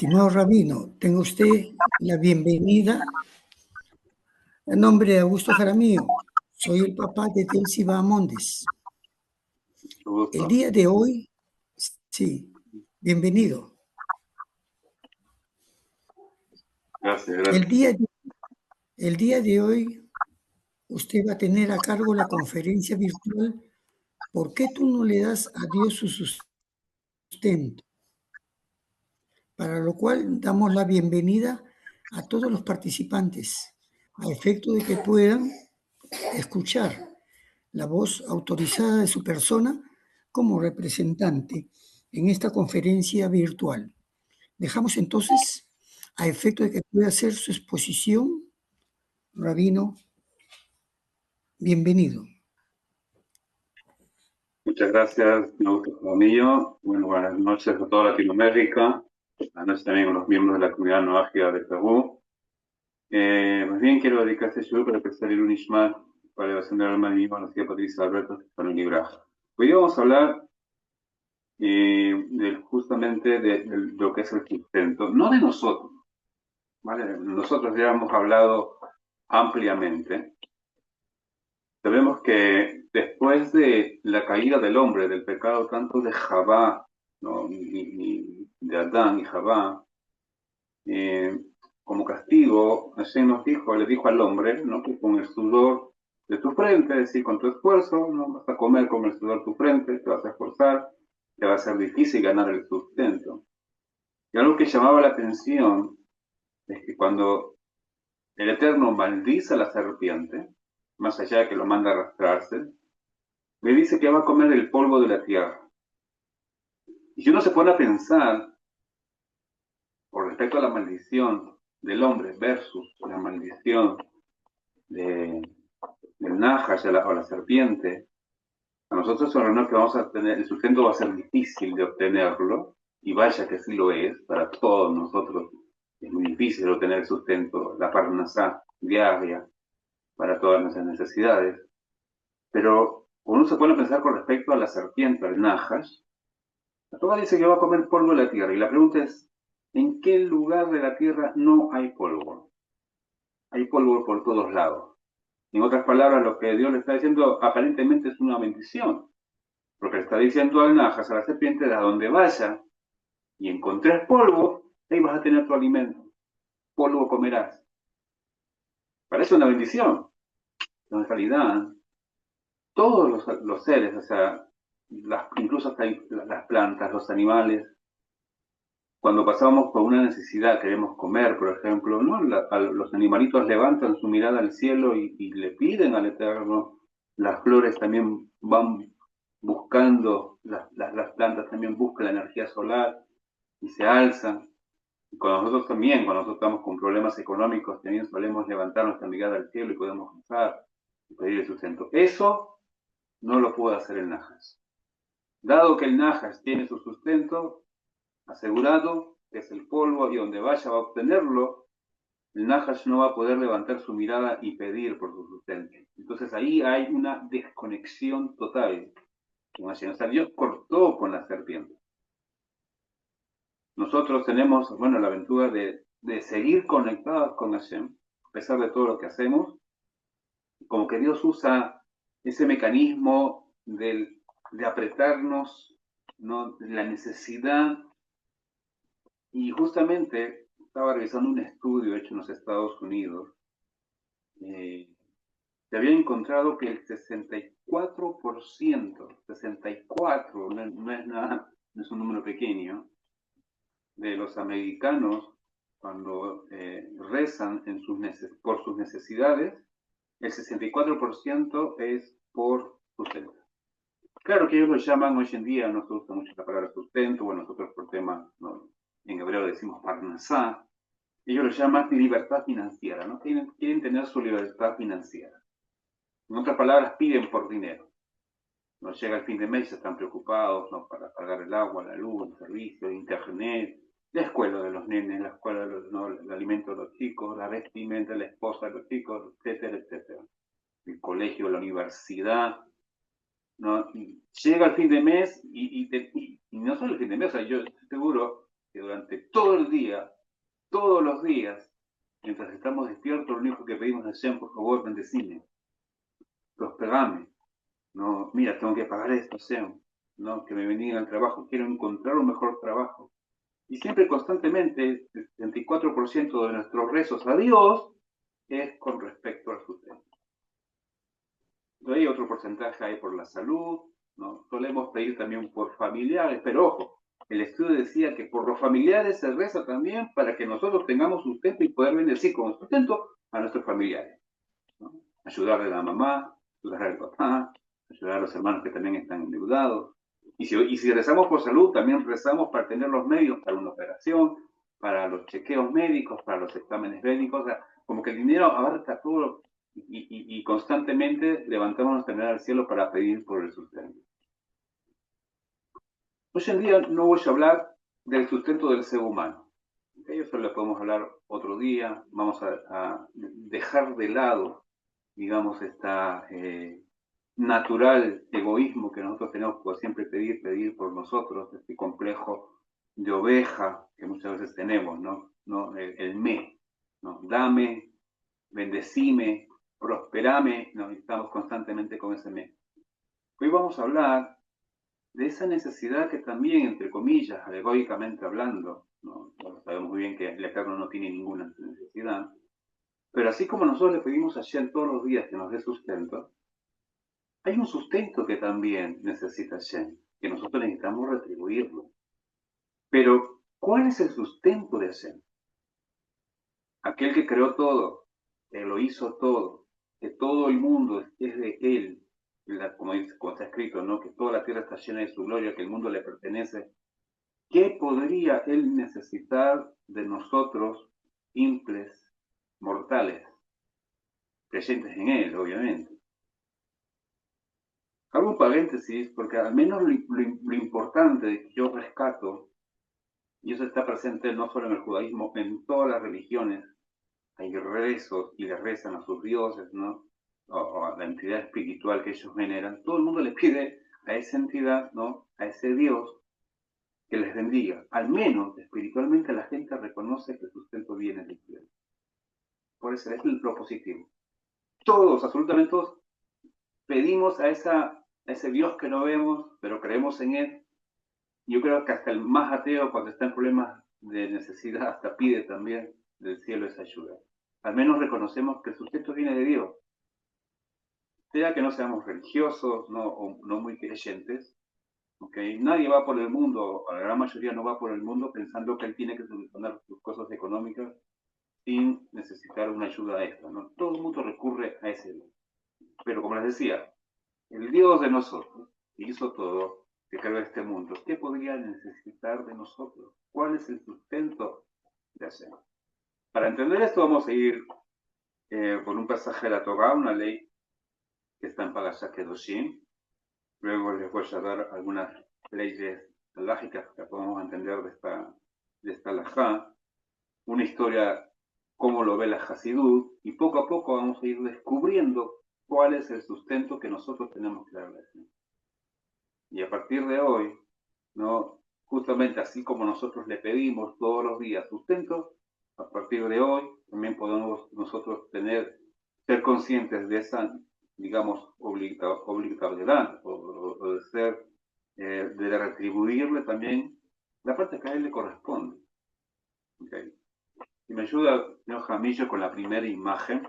Estimado rabino, tenga usted la bienvenida. En nombre de Augusto Jaramillo, soy el papá de Delcy Bahamondes. El día de hoy, sí, bienvenido. Gracias. El día de hoy, usted va a tener a cargo la conferencia virtual ¿Por qué tú no le das a Dios su sustento? Para lo cual damos la bienvenida a todos los participantes, a efecto de que puedan escuchar la voz autorizada de su persona como representante en esta conferencia virtual. Dejamos entonces, a efecto de que pueda hacer su exposición, Rabino, bienvenido. Muchas gracias, Augusto Jaramillo. Bueno, buenas noches a toda Latinoamérica. Buenas noches también a los miembros de la comunidad noágica de Perú. Más bien quiero dedicar este show para empezar el Unishmat, para elevación del alma de mi hijo, Lucía Patricia Alberto, para un libraje. Hoy vamos a hablar justamente de lo que es el sustento, no de nosotros, ¿vale? Nosotros ya hemos hablado ampliamente. Sabemos que después de la caída del hombre, del pecado tanto de Javá, ¿no? de Adán y Javá, como castigo, Hashem le dijo al hombre, ¿no? Que con el sudor de tu frente, es decir, con tu esfuerzo, ¿no? Vas a comer con el sudor de tu frente, te vas a esforzar, te va a ser difícil ganar el sustento. Y algo que llamaba la atención es que cuando el Eterno maldice a la serpiente, más allá de que lo manda a arrastrarse, le dice que va a comer el polvo de la tierra. Y si uno se pone a pensar con respecto a la maldición del hombre versus la maldición del Najash o la serpiente, a nosotros son que vamos a tener, el sustento va a ser difícil de obtenerlo, y vaya que sí lo es, para todos nosotros es muy difícil obtener el sustento, la parnasá diaria, para todas nuestras necesidades. Pero uno se pone a pensar con respecto a la serpiente, al Najash. La Torá dice que va a comer polvo de la tierra, y la pregunta es, ¿en qué lugar de la tierra no hay polvo? Hay polvo por todos lados. En otras palabras, lo que Dios le está diciendo aparentemente es una bendición, porque le está diciendo al Najas, a la serpiente, de a donde vaya y encontres polvo, ahí vas a tener tu alimento, polvo comerás. Parece una bendición, pero en realidad todos los seres, o sea, incluso hasta las plantas, los animales, cuando pasamos por una necesidad, queremos comer, por ejemplo, ¿no? Los animalitos levantan su mirada al cielo y le piden al Eterno. Las flores también van buscando, las plantas también buscan la energía solar y se alzan. Y con nosotros también, cuando nosotros estamos con problemas económicos, también solemos levantar nuestra mirada al cielo y podemos rezar y pedir el sustento. Eso no lo puede hacer el Najas. Dado que el Najas tiene su sustento asegurado, es el polvo, y donde vaya va a obtenerlo, el Nahash no va a poder levantar su mirada y pedir por su sustento. Entonces ahí hay una desconexión total con Hashem. O sea, Dios cortó con la serpiente. Nosotros tenemos, bueno, la aventura de seguir conectados con Hashem, a pesar de todo lo que hacemos, como que Dios usa ese mecanismo de apretarnos, ¿no? La necesidad. Y justamente estaba revisando un estudio hecho en los Estados Unidos. Se había encontrado que el 64%, no es nada, no es un número pequeño, de los americanos, cuando rezan por sus necesidades, el 64% es por sustento. Claro que ellos lo llaman hoy en día, no se usa mucho la palabra sustento, bueno, nosotros por tema, ¿no? En hebreo decimos parnasá, ellos lo llaman libertad financiera, ¿no? Quieren tener su libertad financiera. En otras palabras, piden por dinero. Nos llega el fin de mes, están preocupados, ¿no? Para pagar el agua, la luz, el servicio, el internet, la escuela de los nenes, la escuela, ¿no? El alimento de los chicos, la vestimenta de la esposa de los chicos, etcétera, etcétera. El colegio, la universidad, ¿no? Y llega el fin de mes y no solo el fin de mes, o sea, yo estoy seguro que durante todo el día, todos los días, mientras estamos despiertos, lo único que pedimos a Hashem, por favor, bendecime, prosperame, no, mira, tengo que pagar esto, Hashem, no, que me bendiga al trabajo, quiero encontrar un mejor trabajo. Y siempre constantemente, el 74% de nuestros rezos a Dios es con respecto al sustento. Hay otro porcentaje ahí por la salud, ¿no? Solemos pedir también por familiares, pero ojo, el estudio decía que por los familiares se reza también para que nosotros tengamos sustento y poder bendecir con sustento a nuestros familiares, ¿no? Ayudarle a la mamá, ayudar al papá, ayudar a los hermanos que también están endeudados. Y si rezamos por salud, también rezamos para tener los medios para una operación, para los chequeos médicos, para los exámenes médicos. O sea, como que el dinero abarca todo y constantemente levantamos nuestra mirada al cielo para pedir por el sustento. Hoy en día no voy a hablar del sustento del ser humano. Eso lo podemos hablar otro día. Vamos a dejar de lado, digamos, esta natural egoísmo que nosotros tenemos por siempre pedir por nosotros, este complejo de oveja que muchas veces tenemos, ¿no? El me, ¿no? Dame, bendecime, prosperame, ¿no? Estamos constantemente con ese me. Hoy vamos a hablar de esa necesidad que también, entre comillas, alegóricamente hablando, ¿no? Sabemos muy bien que el Eterno no tiene ninguna necesidad, pero así como nosotros le pedimos a Hashem todos los días que nos dé sustento, hay un sustento que también necesita Hashem, que nosotros necesitamos retribuirlo. Pero, ¿cuál es el sustento de Hashem? Aquel que creó todo, que lo hizo todo, que todo el mundo es de Él, como está escrito, ¿no? Que toda la tierra está llena de su gloria, que el mundo le pertenece. ¿Qué podría Él necesitar de nosotros, simples mortales, creyentes en Él, obviamente? Hago un paréntesis porque al menos lo importante que yo rescato, y eso está presente no solo en el judaísmo, en todas las religiones, hay rezos y le rezan a sus dioses, ¿no? O a la entidad espiritual que ellos veneran. Todo el mundo le pide a esa entidad, ¿no? A ese Dios que les bendiga. Al menos espiritualmente la gente reconoce que el sustento viene del cielo. Por eso es lo positivo. Todos, absolutamente todos, pedimos a ese Dios que no vemos, pero creemos en Él. Yo creo que hasta el más ateo, cuando está en problemas de necesidad, hasta pide también del cielo esa ayuda. Al menos reconocemos que el sustento viene de Dios. Sea que no seamos religiosos, ¿no? O no muy creyentes, ¿okay? Nadie va por el mundo, la gran mayoría no va por el mundo pensando que él tiene que solucionar sus cosas económicas sin necesitar una ayuda extra, ¿no? Todo el mundo recurre a ese Dios. Pero como les decía, el Dios de nosotros, que hizo todo, que creó este mundo, ¿qué podría necesitar de nosotros? ¿Cuál es el sustento de hacer? Para entender esto vamos a ir por un pasaje de la Torá, una ley que está en Parashat Kedoshim. Luego les voy a dar algunas leyes lógicas que podemos entender de esta halajá, una historia, cómo lo ve la Hasidut, y poco a poco vamos a ir descubriendo cuál es el sustento que nosotros tenemos que darle. Y a partir de hoy, ¿no? Justamente así como nosotros le pedimos todos los días sustento, a partir de hoy también podemos nosotros ser conscientes de esa, digamos, obligatoriedad o de ser, de retribuirle también la parte que a él le corresponde. ¿Okay? Si me ayuda, señor Jamillo, con la primera imagen,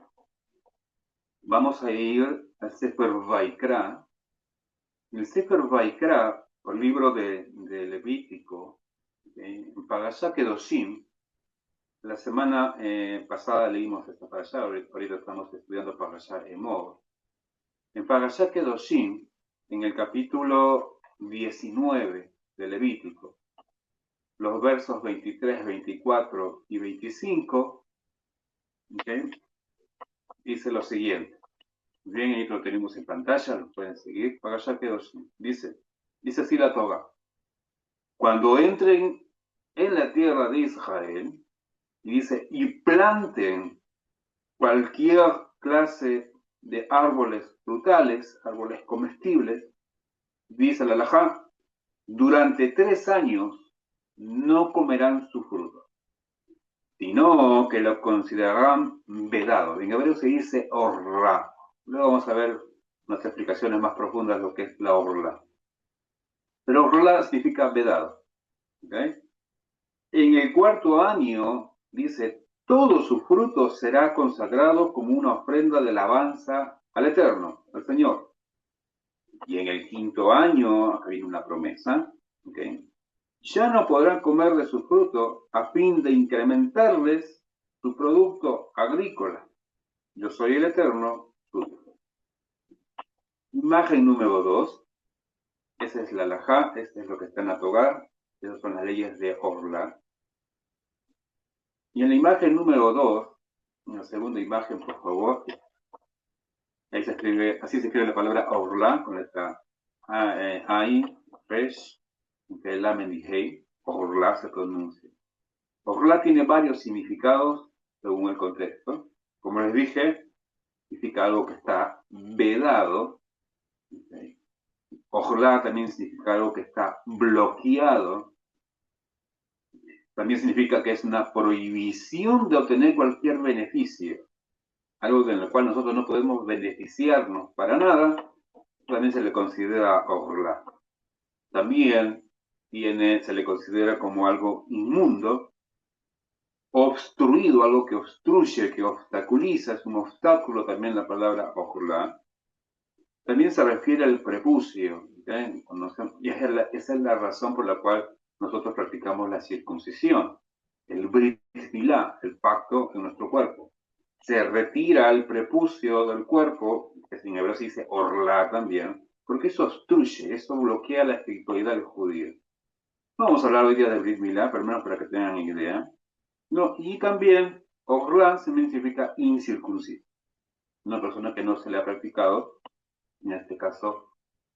vamos a ir al Sefer Vaikra. El Sefer Vaikra, el libro de Levítico, ¿okay? En Parashá Kedoshim, la semana pasada leímos esta Parashá, ahorita estamos estudiando Parashá Emor. En Parashá Kedoshim, en el capítulo 19 de Levítico, los versos 23, 24 y 25, ¿okay? Dice lo siguiente. Bien, ahí lo tenemos en pantalla, lo pueden seguir. Parashá Kedoshim. Dice así la Torá. Cuando entren en la tierra de Israel, y dice, y planten cualquier clase de árboles frutales, árboles comestibles, dice la halajá, durante 3 años no comerán su fruto, sino que lo considerarán vedado. En hebreo se dice orla. Luego vamos a ver unas explicaciones más profundas de lo que es la orla. Pero orla significa vedado. ¿Okay? En el cuarto año, dice, todo su fruto será consagrado como una ofrenda de alabanza al Eterno, al Señor. Y en el quinto año, acá viene una promesa, ¿okay? Ya no podrán comer de su fruto a fin de incrementarles su producto agrícola. Yo soy el Eterno, su Dios. Imagen número 2. Esa es la halajá, este es lo que está en la Torá, esas son las leyes de Orla. Y en la imagen número 2, en la segunda imagen, por favor, ahí se escribe, así se escribe la palabra Orla, con esta Ai, Resh, que es Lamen y Hei, Orla se pronuncia. Orla tiene varios significados según el contexto. Como les dije, significa algo que está vedado. ¿Okay? Orla también significa algo que está bloqueado. También significa que es una prohibición de obtener cualquier beneficio. Algo en lo cual nosotros no podemos beneficiarnos para nada, también se le considera orla. También se le considera como algo inmundo, obstruido, algo que obstruye, que obstaculiza, es un obstáculo también la palabra orla. También se refiere al prepucio, ¿okay? Y esa es la razón por la cual nosotros practicamos la circuncisión, el brit milá, el pacto en nuestro cuerpo. Se retira el prepucio del cuerpo, que en hebreo se dice orla también, porque eso obstruye, eso bloquea la espiritualidad del judío. No vamos a hablar hoy día del brit milá, pero menos para que tengan idea. No, y también orla significa incircunciso, una persona que no se le ha practicado, en este caso,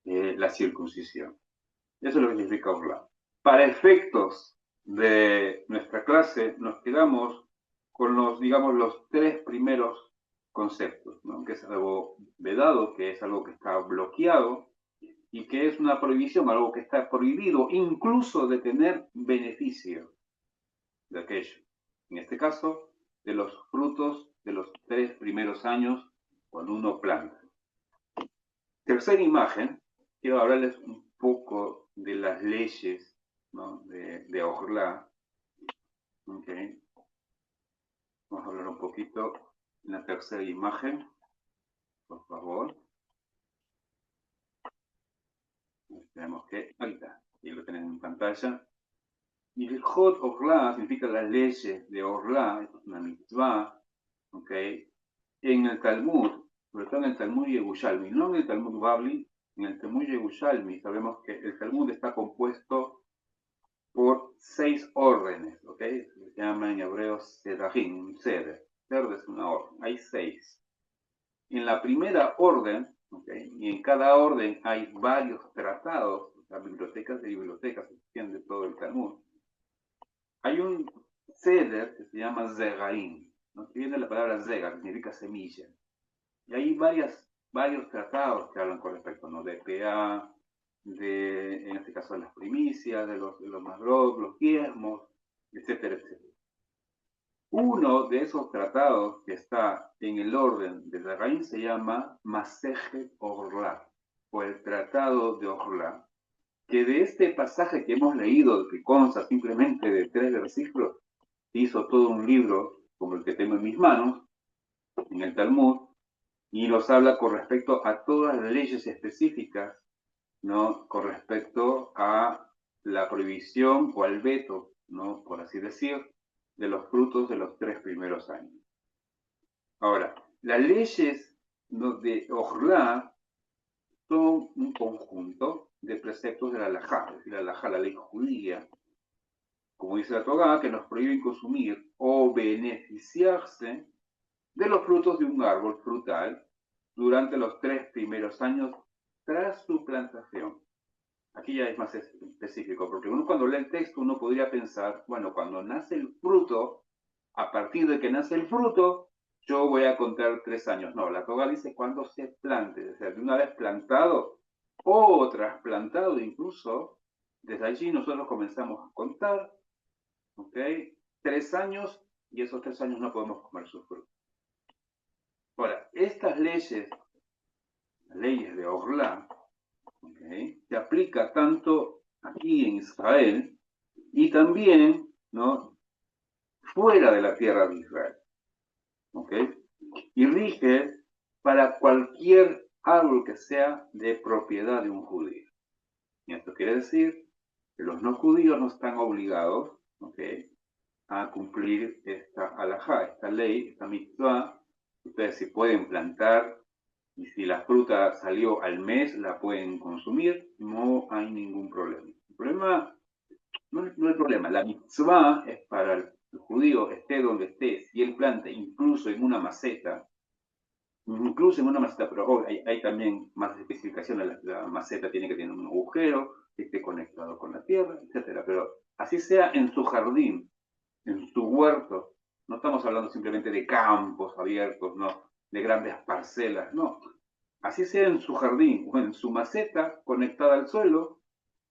la circuncisión. Eso es lo que significa orla. Para efectos de nuestra clase, nos quedamos con los, digamos, los tres primeros conceptos, ¿no? Que es algo vedado, que es algo que está bloqueado y que es una prohibición, algo que está prohibido incluso de tener beneficio de aquello. En este caso, de los frutos de los 3 primeros años cuando uno planta. Tercera imagen, quiero hablarles un poco de las leyes, ¿no? de Orla. Okay. Vamos a hablar un poquito en la tercera imagen, por favor. Esperemos que ahorita, y lo tienen en pantalla. Y el Hot Orla significa las leyes de Orla, esto es una mitzvah, okay. En el Talmud, sobre todo en el Talmud Yerushalmi, no en el Talmud Babli, en el Talmud Yerushalmi sabemos que el Talmud está compuesto por 6 órdenes, ¿ok? Se llama en hebreo Sedahim, un Seder. Seder es una orden, hay 6. En la primera orden, ¿ok? Y en cada orden hay varios tratados, o sea, bibliotecas de bibliotecas, se extiende todo el Talmud. Hay un Seder que se llama Zegaim, ¿no? Que viene de la palabra Zega, que significa semilla. Y hay varios tratados que hablan con respecto, ¿no? De PA, en este caso, de las primicias, de los magrot, los diezmos, etcétera, etcétera. Uno de esos tratados que está en el orden de Zeraim se llama Masejet Orla, o el Tratado de Orla, que de este pasaje que hemos leído, que consta simplemente de 3 versículos, hizo todo un libro como el que tengo en mis manos, en el Talmud, y nos habla con respecto a todas las leyes específicas, ¿no? Con respecto a la prohibición o al veto, ¿no? Por así decir, de los frutos de los 3 primeros años. Ahora, las leyes, ¿no? de Orla son un conjunto de preceptos de la halajá, es decir, la halajá, la ley judía, como dice la Torá, que nos prohíben consumir o beneficiarse de los frutos de un árbol frutal durante los 3 primeros años tras su plantación. Aquí ya es más específico, porque uno cuando lee el texto uno podría pensar, bueno, cuando nace el fruto, a partir de que nace el fruto, yo voy a contar 3 años. No, la Torá dice cuando se plante, es decir, de una vez plantado o trasplantado incluso, Desde allí nosotros comenzamos a contar, ¿ok? 3 años, y esos 3 años no podemos comer su fruto. Ahora, estas leyes, las leyes de Orlá, ¿okay?, se aplica tanto aquí en Israel y también, ¿no?, fuera de la tierra de Israel, ¿ok? Y rige para cualquier árbol que sea de propiedad de un judío. Y esto quiere decir que los no judíos no están obligados, ¿ok?, a cumplir esta halajá, esta ley, esta mitzvah. Ustedes se pueden plantar y si la fruta salió al mes, la pueden consumir, no hay ningún problema. El problema, no hay problema, la mitzvah es para el judío, esté donde esté, si él planta incluso en una maceta, pero oh, hay también más especificaciones, la maceta tiene que tener un agujero, que esté conectado con la tierra, etc. Pero así sea en su jardín, en su huerto, no estamos hablando simplemente de campos abiertos, no, de grandes parcelas, no. Así sea en su jardín o en su maceta conectada al suelo,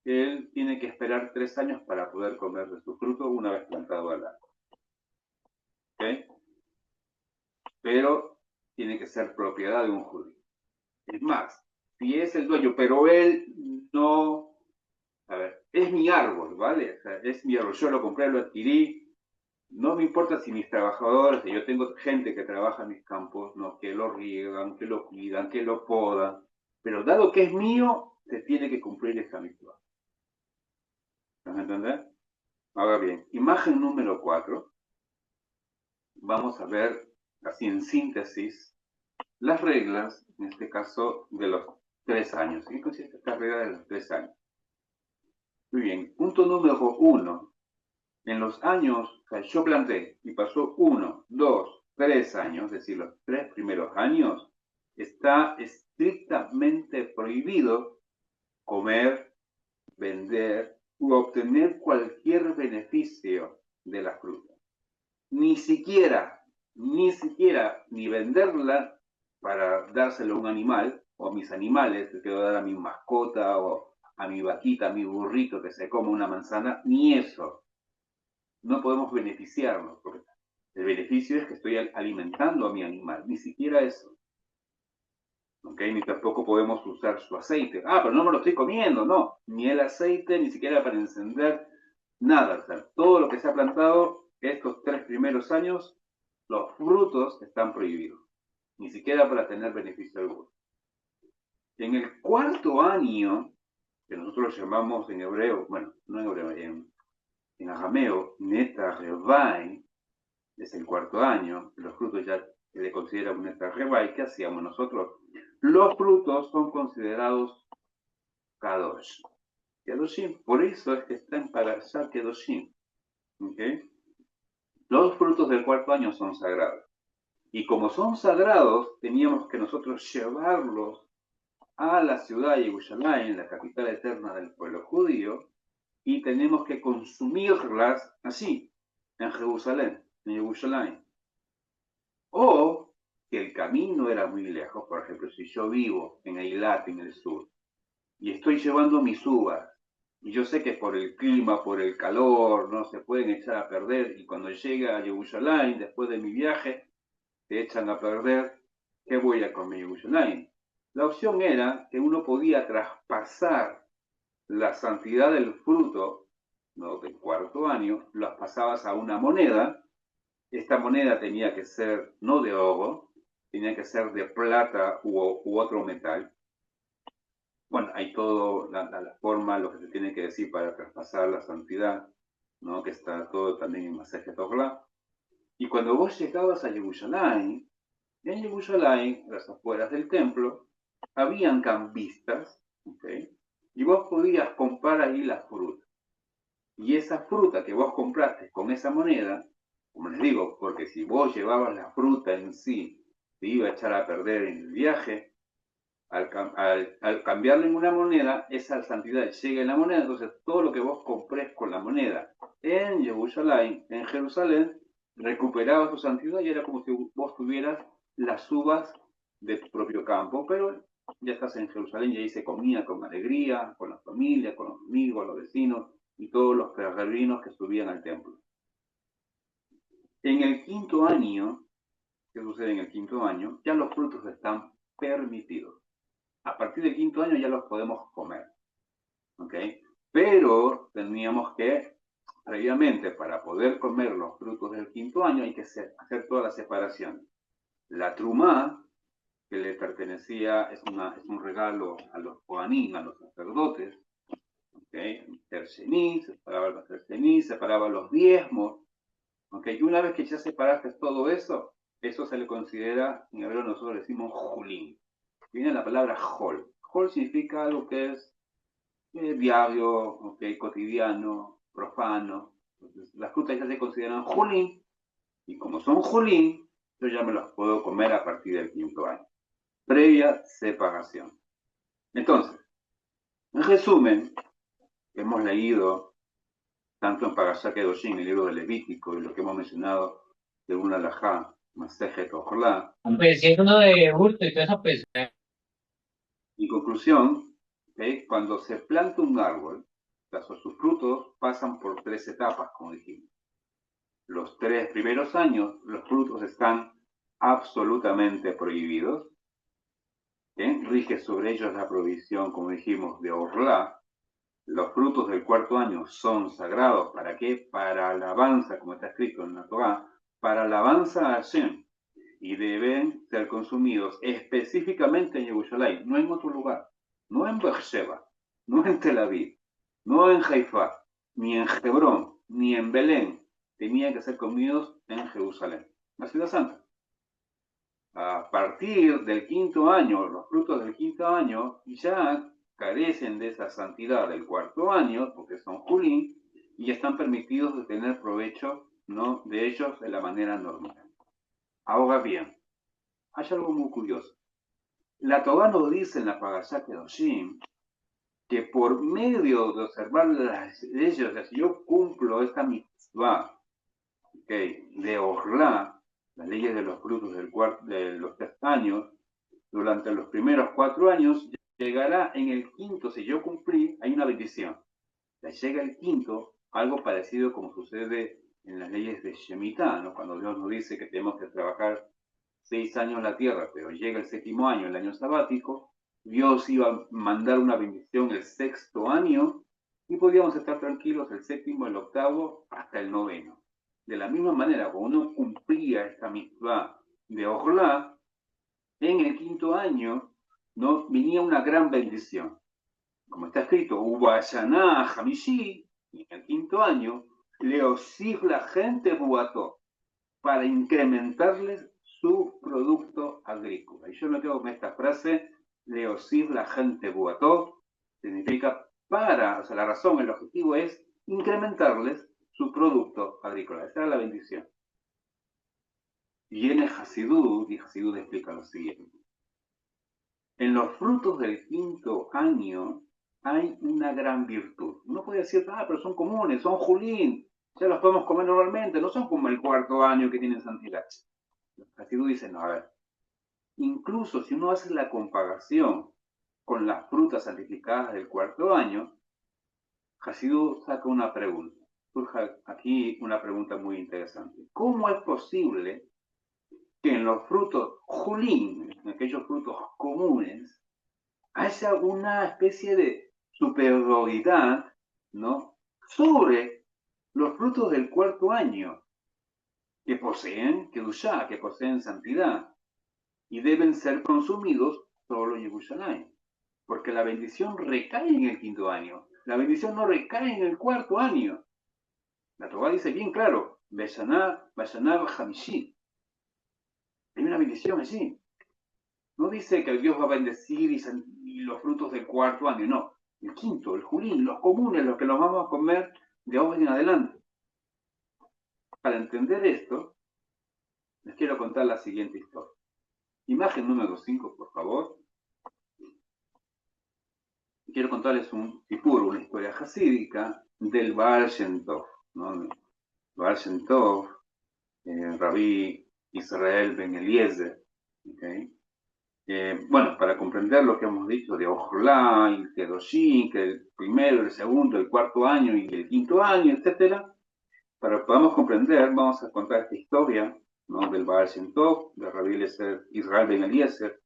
él tiene que esperar 3 años para poder comer de su fruto una vez plantado al árbol. ¿Okay? Pero tiene que ser propiedad de un judío. Es más, si es el dueño, pero él no, a ver, es mi árbol, ¿vale? O sea, es mi árbol, yo lo compré, lo adquirí, no me importa si mis trabajadores, yo tengo gente que trabaja en mis campos, ¿no?, que lo riegan, que lo cuidan, que lo podan, pero dado que es mío, se tiene que cumplir esa mitzvah. ¿Me entender? Ahora bien, imagen número 4. Vamos a ver, así en síntesis, las reglas, en este caso, de los 3 años. ¿Qué consiste esta regla de los 3 años? Muy bien, punto número 1. En los años, o sea, yo planté y pasó 1, 2, 3 años, es decir, los 3 primeros años, está estrictamente prohibido comer, vender u obtener cualquier beneficio de la fruta. Ni siquiera, ni venderla para dárselo a un animal, o a mis animales, le quiero dar a mi mascota, o a mi vaquita, a mi burrito que se coma una manzana, ni eso. No podemos beneficiarnos, porque el beneficio es que estoy alimentando a mi animal, ni siquiera eso. ¿Okay? Ni tampoco podemos usar su aceite. Ah, pero no me lo estoy comiendo, no. Ni el aceite, ni siquiera para encender, nada. O sea, todo lo que se ha plantado estos 3 primeros años, los frutos están prohibidos. Ni siquiera para tener beneficio alguno. En el 4.º año, que nosotros llamamos en hebreo, bueno, no en hebreo, en arameo, neta revai, es el 4.º año, los frutos ya se le considera un neta revai. ¿Qué hacíamos nosotros? Los frutos son considerados kadosh. Kedoshim, por eso es que está en Parashat Kedoshim. ¿Okay? Los frutos del 4.º año son sagrados. Y como son sagrados, teníamos que nosotros llevarlos a la ciudad de Yerushalayim, la capital eterna del pueblo judío, y tenemos que consumirlas allí, en Jerusalén, en Yerushalayim. O que el camino era muy lejos, por ejemplo, si yo vivo en Eilat, en el sur, y estoy llevando mis uvas, y yo sé que por el clima, por el calor, no se pueden echar a perder, y cuando llega a Yerushalayim, después de mi viaje, se echan a perder, ¿qué voy a comer Yerushalayim? La opción era que uno podía traspasar la santidad del fruto, ¿no?, del 4.º año, las pasabas a una moneda. Esta moneda tenía que ser no de oro, tenía que ser de plata u otro metal. Bueno, hay todo la forma, lo que se tiene que decir para traspasar la santidad, ¿no?, que está todo también en Masejet Orlá. Y cuando vos llegabas a Yerushalayim, en Yerushalayim, a las afueras del templo, habían cambistas, ¿okay?, y vos podías comprar ahí la fruta. Y esa fruta que vos compraste con esa moneda, como les digo, porque si vos llevabas la fruta en sí, te iba a echar a perder en el viaje, al cambiarla en una moneda, esa santidad llega en la moneda, entonces todo lo que vos comprés con la moneda en Yerushalayim, en Jerusalén, recuperaba su santidad y era como si vos tuvieras las uvas de tu propio campo, pero ya estás en Jerusalén y ahí se comía con alegría, con la familia, con los amigos, los vecinos y todos los peregrinos que subían al templo. En el quinto año, ¿qué sucede en el quinto año? Ya los frutos están permitidos. A partir del quinto año ya los podemos comer. ¿Ok? Pero teníamos que, previamente, para poder comer los frutos del quinto año, hay que hacer toda la separación. La trumá, que le pertenecía, es un regalo a los kohanim, a los sacerdotes. ¿Okay? Tercení, separaba los diezmos. ¿Okay? Y una vez que ya separaste todo eso, eso se le considera, en hebreo nosotros decimos julín. Viene la palabra hol. Hol significa algo que es diario, okay, cotidiano, profano. Entonces, las frutas ya se consideran julín, y como son julín, yo ya me las puedo comer a partir del quinto año, previa separación. Entonces, en resumen, hemos leído tanto en Parashat Kedoshim, el libro de Levítico, y lo que hemos mencionado de una alajá, Masejet Orlá. Pues si es uno de hurto y todo eso, pues. En conclusión, ¿okay? Cuando se planta un árbol, sus frutos pasan por 3 etapas, como dijimos. Los 3 primeros años, los frutos están absolutamente prohibidos. Rige sobre ellos la prohibición, como dijimos, de Orlá. Los frutos del cuarto año son sagrados. ¿Para qué? Para alabanza, como está escrito en la Torá, para alabanza a Hashem. Y deben ser consumidos específicamente en Yerushalayim, no en otro lugar. No en Beersheba, no en Tel Aviv, no en Haifa, ni en Hebrón, ni en Belén. Tenían que ser comidos en Jerusalén, la ciudad santa. A partir del quinto año, los frutos del quinto año ya carecen de esa santidad del cuarto año, porque son julín, y están permitidos de tener provecho, ¿no?, de ellos de la manera normal. Ahora bien, hay algo muy curioso. La Torá nos dice en la Parashat Kedoshim que por medio de observar las leyes, o sea, si yo cumplo esta mitzvah, okay, de Orlá, las leyes de los frutos de los 3 años, durante los primeros 4 años, llegará en el quinto, si yo cumplí, hay una bendición. Ya llega el quinto, algo parecido como sucede en las leyes de Shemitah, ¿no? Cuando Dios nos dice que tenemos que trabajar 6 años en la tierra, pero llega el 7º año, el año sabático, Dios iba a mandar una bendición el 6º año y podíamos estar tranquilos el 7º, el 8º, hasta el 9º. De la misma manera, cuando uno cumplía esta mitzvah de Orlá, en el 5º año, ¿no?, venía una gran bendición. Como está escrito, Ubashaná Hamishi, en el 5º año, Leosif la gente buató, para incrementarles su producto agrícola. Y yo me quedo con esta frase, Leosif la gente buató, significa para, o sea, la razón, el objetivo es incrementarles su producto agrícola. Esa era la bendición. Viene Hasidú, y Hasidú explica lo siguiente. En los frutos del 5º año hay una gran virtud. Uno puede decir, pero son comunes, son julín, ya los podemos comer normalmente, no son como el 4º año que tienen santidad. Hasidú dice, no, a ver, incluso si uno hace la comparación con las frutas santificadas del 4º año, Hasidú saca una pregunta. Surge aquí una pregunta muy interesante. ¿Cómo es posible que en los frutos julín, en aquellos frutos comunes, haya una especie de superioridad, ¿no?, sobre los frutos del 4º año, que poseen Kedushá, que poseen santidad, y deben ser consumidos solo en Yerushalayim? Porque la bendición recae en el 5º año, la bendición no recae en el 4º año. La Torá dice bien claro, Beshaná Hamishi. Hay una bendición allí. No dice que Dios va a bendecir y los frutos del 4º año, no. El 5º, el julín, los comunes, los que nos vamos a comer de ahora en adelante. Para entender esto, les quiero contar la siguiente historia. Imagen número 5, por favor. Quiero contarles un sipur, una historia hasídica del Baal Shem Tov, ¿no? Baal Shem Tov, Rabí Israel Ben Eliezer, ¿okay? Bueno, para comprender lo que hemos dicho de Ojolá y Kedoshim, que el primero, el segundo, el cuarto año y el quinto año, etcétera, para que podamos comprender, vamos a contar esta historia, ¿no?, del Baal Shem Tov, de Rabbi Eliezer, Israel Ben Eliezer.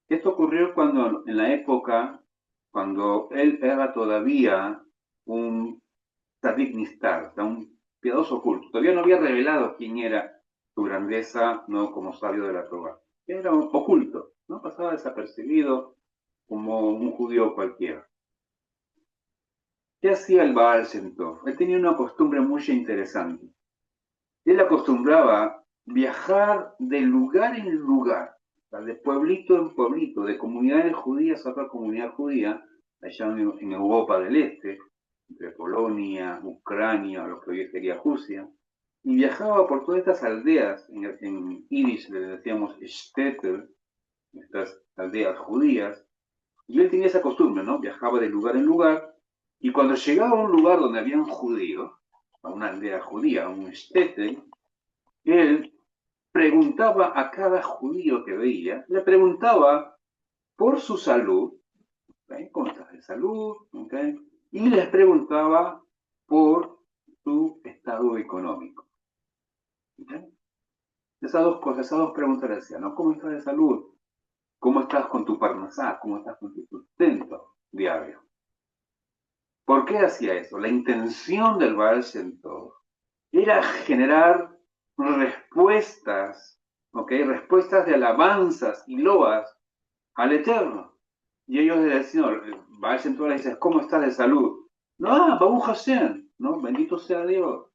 Esto ocurrió cuando, en la época, cuando él era todavía un Tzadik Nistar, o sea, un piadoso oculto. Todavía no había revelado quién era su grandeza, ¿no?, como sabio de la Torah. Era oculto, ¿no? Pasaba desapercibido como un judío cualquiera. ¿Qué hacía el Baal Shem Tov? Él tenía una costumbre muy interesante. Él acostumbraba viajar de lugar en lugar, o sea, de pueblito en pueblito, de comunidades judías a otra comunidad judía, allá en Europa del Este, entre Polonia, Ucrania, lo que hoy sería Rusia, y viajaba por todas estas aldeas, en Yiddish le decíamos Shtetl, estas aldeas judías, y él tenía esa costumbre, ¿no? Viajaba de lugar en lugar, y cuando llegaba a un lugar donde había un judío, a una aldea judía, a un Shtetl, él preguntaba a cada judío que veía, le preguntaba por su salud, ¿okay?, ¿cómo estás de salud? ¿Okay? Y les preguntaba por su estado económico. ¿Okay? Esas dos cosas, esas dos preguntas le decían, ¿no? ¿Cómo estás de salud? ¿Cómo estás con tu parnasá? ¿Cómo estás con tu sustento diario? ¿Por qué hacía eso? La intención del Baal Shem Tov era generar respuestas, ¿ok? Respuestas de alabanzas y loas al Eterno. Y ellos le decían, Baal Shem Tov le dice, ¿cómo estás de salud? No, Baruch Hashem, ¿no? Bendito sea Dios.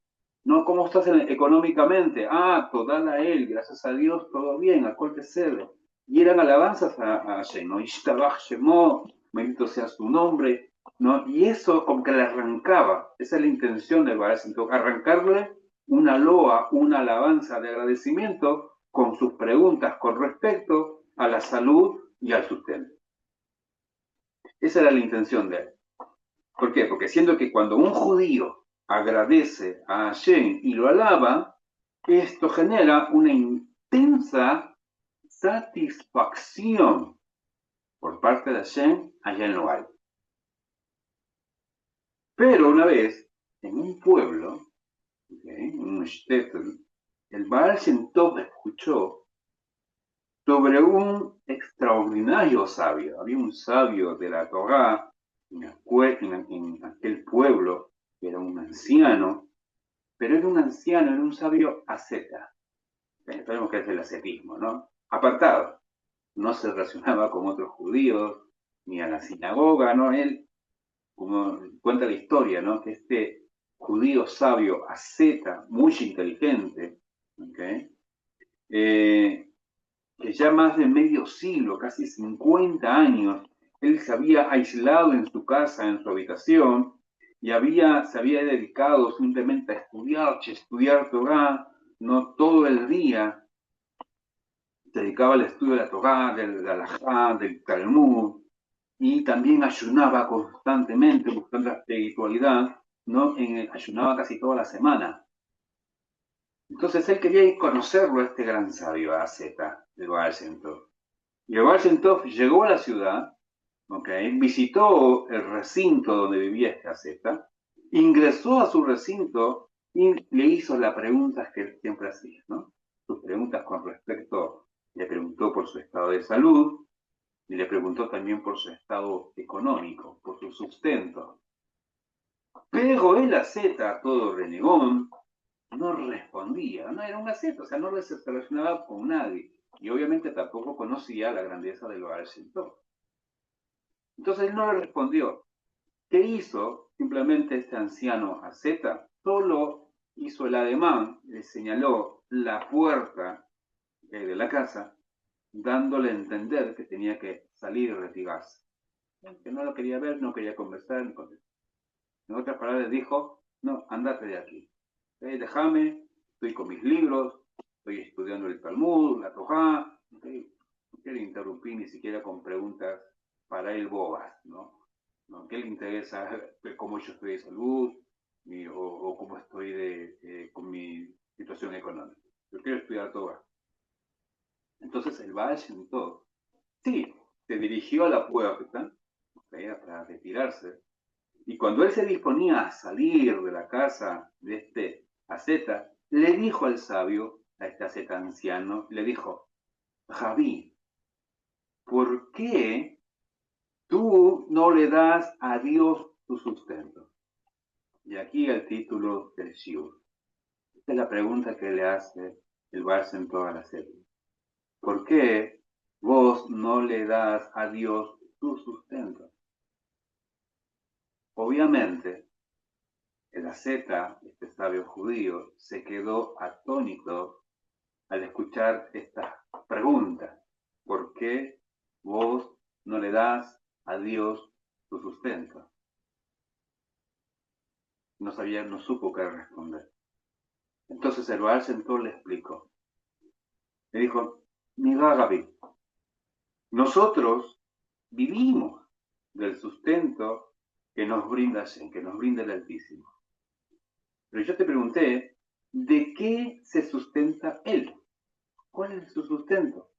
No, ¿cómo estás económicamente? Toda a él, gracias a Dios, todo bien, a corte cero. Y eran alabanzas a Hashem, ¿no? Ishtabach Shemo, bendito sea su nombre, ¿no? Y eso como que le arrancaba, esa es la intención del Baal Shem Tov, arrancarle una loa, una alabanza de agradecimiento con sus preguntas con respecto a la salud y al sustento. Esa era la intención de él. ¿Por qué? Porque siendo que cuando un judío agradece a Hashem y lo alaba, esto genera una intensa satisfacción por parte de Hashem allá en lo alto. Pero una vez, en un pueblo, en un shtetl, el Baal Shem Tov escuchó sobre un extraordinario sabio. Había un sabio de la Torá en aquel pueblo, que era un anciano, pero era un anciano, era un sabio asceta. Sabemos que es el ascetismo, ¿no? Apartado. No se relacionaba con otros judíos, ni a la sinagoga, ¿no? Él, como cuenta la historia, ¿no?, que este judío sabio asceta, muy inteligente, ¿okay?, que ya más de medio siglo, casi 50 años, él se había aislado en su casa, en su habitación, y se había dedicado simplemente a estudiar Torah, no todo el día, se dedicaba al estudio de la Torah, del Halajá, del Talmud, y también ayunaba constantemente, buscando la espiritualidad, ¿no? Ayunaba casi toda la semana. Entonces él quería conocerlo, este gran sabio, Azeta, el Baal Shem Tov. Y el Baal Shem Tov llegó a la ciudad, ¿okay?, visitó el recinto donde vivía este Azeta, ingresó a su recinto y le hizo las preguntas que él siempre hacía, ¿no? Sus preguntas con respecto, le preguntó por su estado de salud, y le preguntó también por su estado económico, por su sustento. Pero el Azeta, todo renegón, no respondía, no era un Azeta, o sea, no se relacionaba con nadie. Y obviamente tampoco conocía la grandeza del Baal Shem Tov. Entonces él no le respondió. ¿Qué hizo? Simplemente este anciano Azeta solo hizo el ademán, le señaló la puerta de la casa, dándole a entender que tenía que salir y retirarse. Que no lo quería ver, no quería conversar, ni contestar. En otras palabras dijo, no, andate de aquí. Déjame, estoy con mis libros, estoy estudiando el Talmud, la Torá, no quiero interrumpir ni siquiera con preguntas para él bobas, ¿no? ¿Qué le interesa cómo yo estoy de salud o cómo estoy con mi situación económica? Yo quiero estudiar Torá. Entonces el Baal Shem Tov Sí, se dirigió a la puerta, para retirarse. Y cuando él se disponía a salir de la casa de este asceta, le dijo al sabio, a este asceta anciano, le dijo, Rabí, ¿por qué tú no le das a Dios tu sustento? Y aquí el título del shiur. Esta es la pregunta que le hace el Barça en toda la serie. ¿Por qué vos no le das a Dios tu sustento? Obviamente, el asceta, este sabio judío, se quedó atónito al escuchar esta pregunta. ¿Por qué vos no le das a Dios tu sustento? No sabía, no supo qué responder. Entonces el Baal Shem Tov le explicó. Le dijo, mira Gaby, nosotros vivimos del sustento que nos brinda Hashem, que nos brinda el Altísimo. Pero yo te pregunté, ¿de qué se sustenta Él? ¿Cuál es su sustento?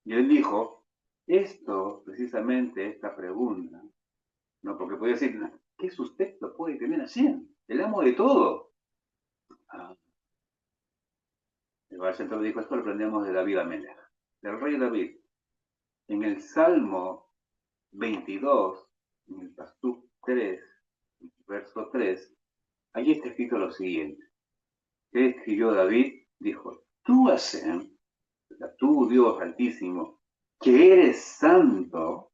Y él dijo, esto, precisamente esta pregunta, no, porque podía decir, ¿qué sustento puede tener Hashem? El amo de todo. Ah, el Baal Shem Tov dijo, esto lo aprendemos de David Amelech, del rey David. En el Salmo 22, en el Pasuk 3, verso 3, allí está escrito lo siguiente. ¿Qué escribió David? Dijo, tú Hashem, o sea, tú Dios Altísimo, que eres santo,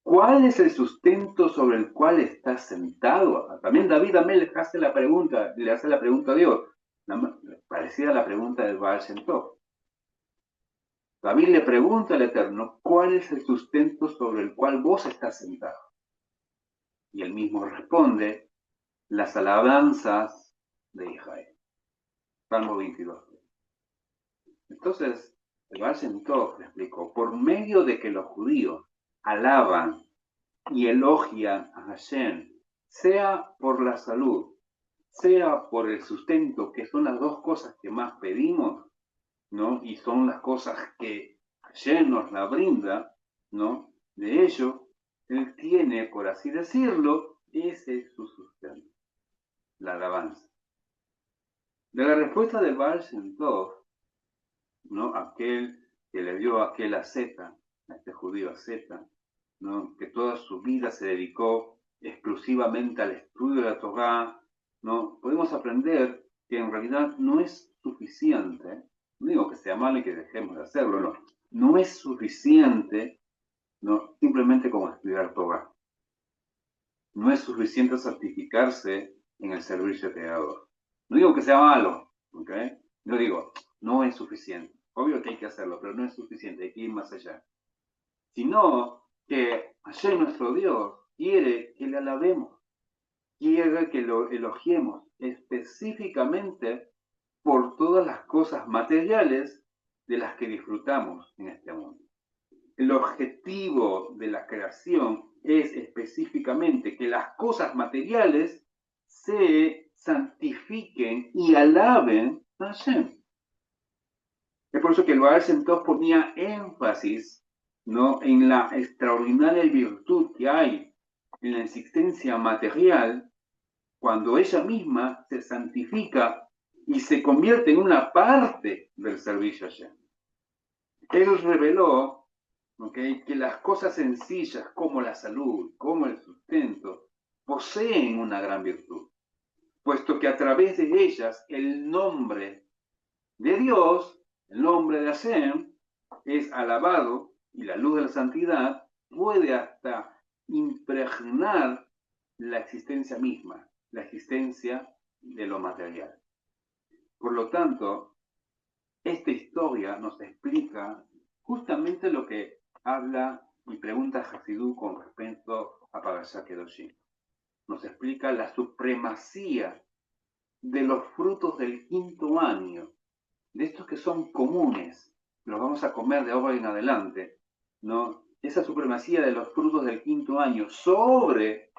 ¿cuál es el sustento sobre el cual estás sentado? También David Amelech hace la pregunta, le hace la pregunta a Dios, parecida a la pregunta del Baal Shem Tov. David le pregunta al Eterno, ¿cuál es el sustento sobre el cual vos estás sentado? Y él mismo responde, las alabanzas de Israel. Salmo 22. Entonces, el Baal Shem Tov le explicó, por medio de que los judíos alaban y elogian a Hashem, sea por la salud, sea por el sustento, que son las dos cosas que más pedimos, ¿no? Y son las cosas que Hashem nos la brinda, ¿no? De ello, él tiene, por así decirlo, ese es su sustento, la alabanza. De la respuesta del Baal Shem Tov, ¿no? Aquel que le dio aquel asceta, a este judío asceta, ¿no? Que toda su vida se dedicó exclusivamente al estudio de la Torá, ¿no? Podemos aprender que en realidad no es suficiente, no digo que sea malo y que dejemos de hacerlo, no es suficiente, ¿no? Simplemente como estudiar Torá. No es suficiente certificarse en el servicio creador. No digo que sea malo, ¿ok? Yo digo, no es suficiente. Obvio que hay que hacerlo, pero no es suficiente, hay que ir más allá. Sino que Hashem, nuestro Dios, quiere que le alabemos, quiere que lo elogiemos específicamente por todas las cosas materiales de las que disfrutamos en este mundo. El objetivo de la creación es específicamente que las cosas materiales se santifiquen y alaben a Hashem. Es por eso que el Baal Shem Tov ponía énfasis, ¿no? En la extraordinaria virtud que hay en la existencia material cuando ella misma se santifica y se convierte en una parte del servicio a Hashem. Él reveló, ¿okay?, que las cosas sencillas como la salud, como el sustento, poseen una gran virtud, puesto que a través de ellas el nombre de Dios, el nombre de Hashem, es alabado y la luz de la santidad puede hasta impregnar la existencia misma, la existencia de lo material. Por lo tanto, esta historia nos explica justamente lo que habla y pregunta Hasidú con respecto a Parashat Kedoshim. Nos explica la supremacía de los frutos del quinto año, de estos que son comunes, los vamos a comer de ahora en adelante, ¿no? Esa supremacía de los frutos del quinto año sobre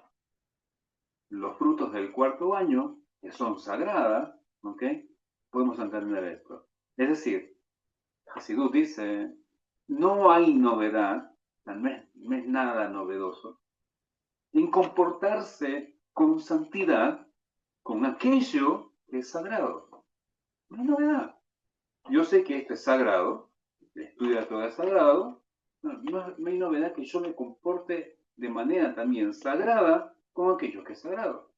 los frutos del cuarto año, que son sagradas, ¿ok? Podemos entender esto. Es decir, Hasidut dice no hay novedad, o sea, no es nada novedoso, en comportarse con santidad con aquello que es sagrado. No hay novedad. Yo sé que esto es sagrado, el estudio de todo es sagrado, no hay novedad que yo me comporte de manera también sagrada con aquello que es sagrado.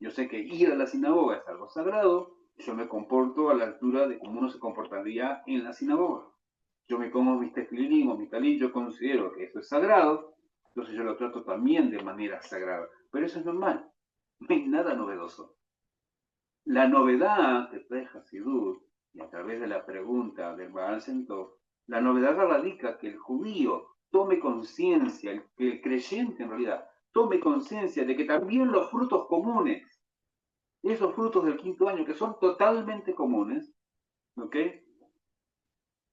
Yo sé que ir a la sinagoga es algo sagrado, yo me comporto a la altura de cómo uno se comportaría en la sinagoga. Yo me pongo mis tefilín o mi talit, yo considero que eso es sagrado, entonces yo lo trato también de manera sagrada. Pero eso es normal, no hay nada novedoso. La novedad que trae Hasidut, y a través de la pregunta del Baal Shem Tov, la novedad radica que el judío tome conciencia, que el creyente en realidad tome conciencia de que también los frutos comunes, esos frutos del quinto año que son totalmente comunes, ¿ok?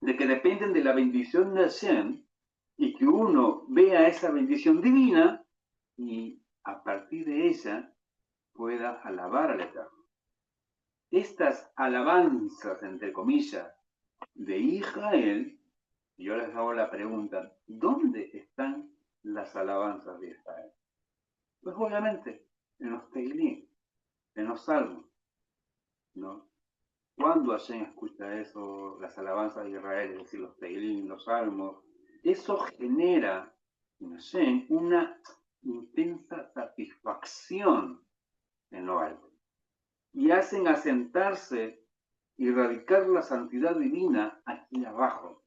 De que dependen de la bendición de Hashem, y que uno vea esa bendición divina y a partir de ella pueda alabar al Eterno. Estas alabanzas, entre comillas, de Israel, yo les hago la pregunta, ¿dónde están las alabanzas de Israel? Pues obviamente en los Teilín, en los salmos, ¿no? Cuando Hashem escucha eso, las alabanzas de Israel, es decir, los Teilín, los salmos, eso genera en Hashem una intensa satisfacción en lo alto. Y hacen asentarse y radicar la santidad divina aquí abajo.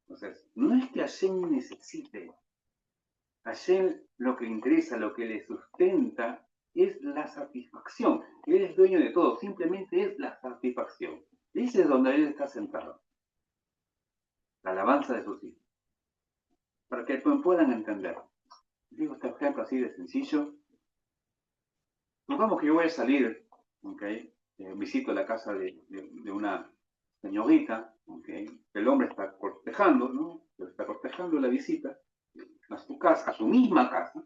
Entonces, no es que Hashem necesite. Hashem lo que le interesa, lo que le sustenta, es la satisfacción. Él es dueño de todo, simplemente es la satisfacción. Ese es donde él está sentado. La alabanza de sus hijos. Para que puedan entender. Digo este ejemplo así de sencillo. Supongamos que yo voy a salir, ¿okay? Visito la casa de una señorita, ¿okay? El hombre está cortejando, ¿no? Está cortejando la visita a su casa, a su misma casa,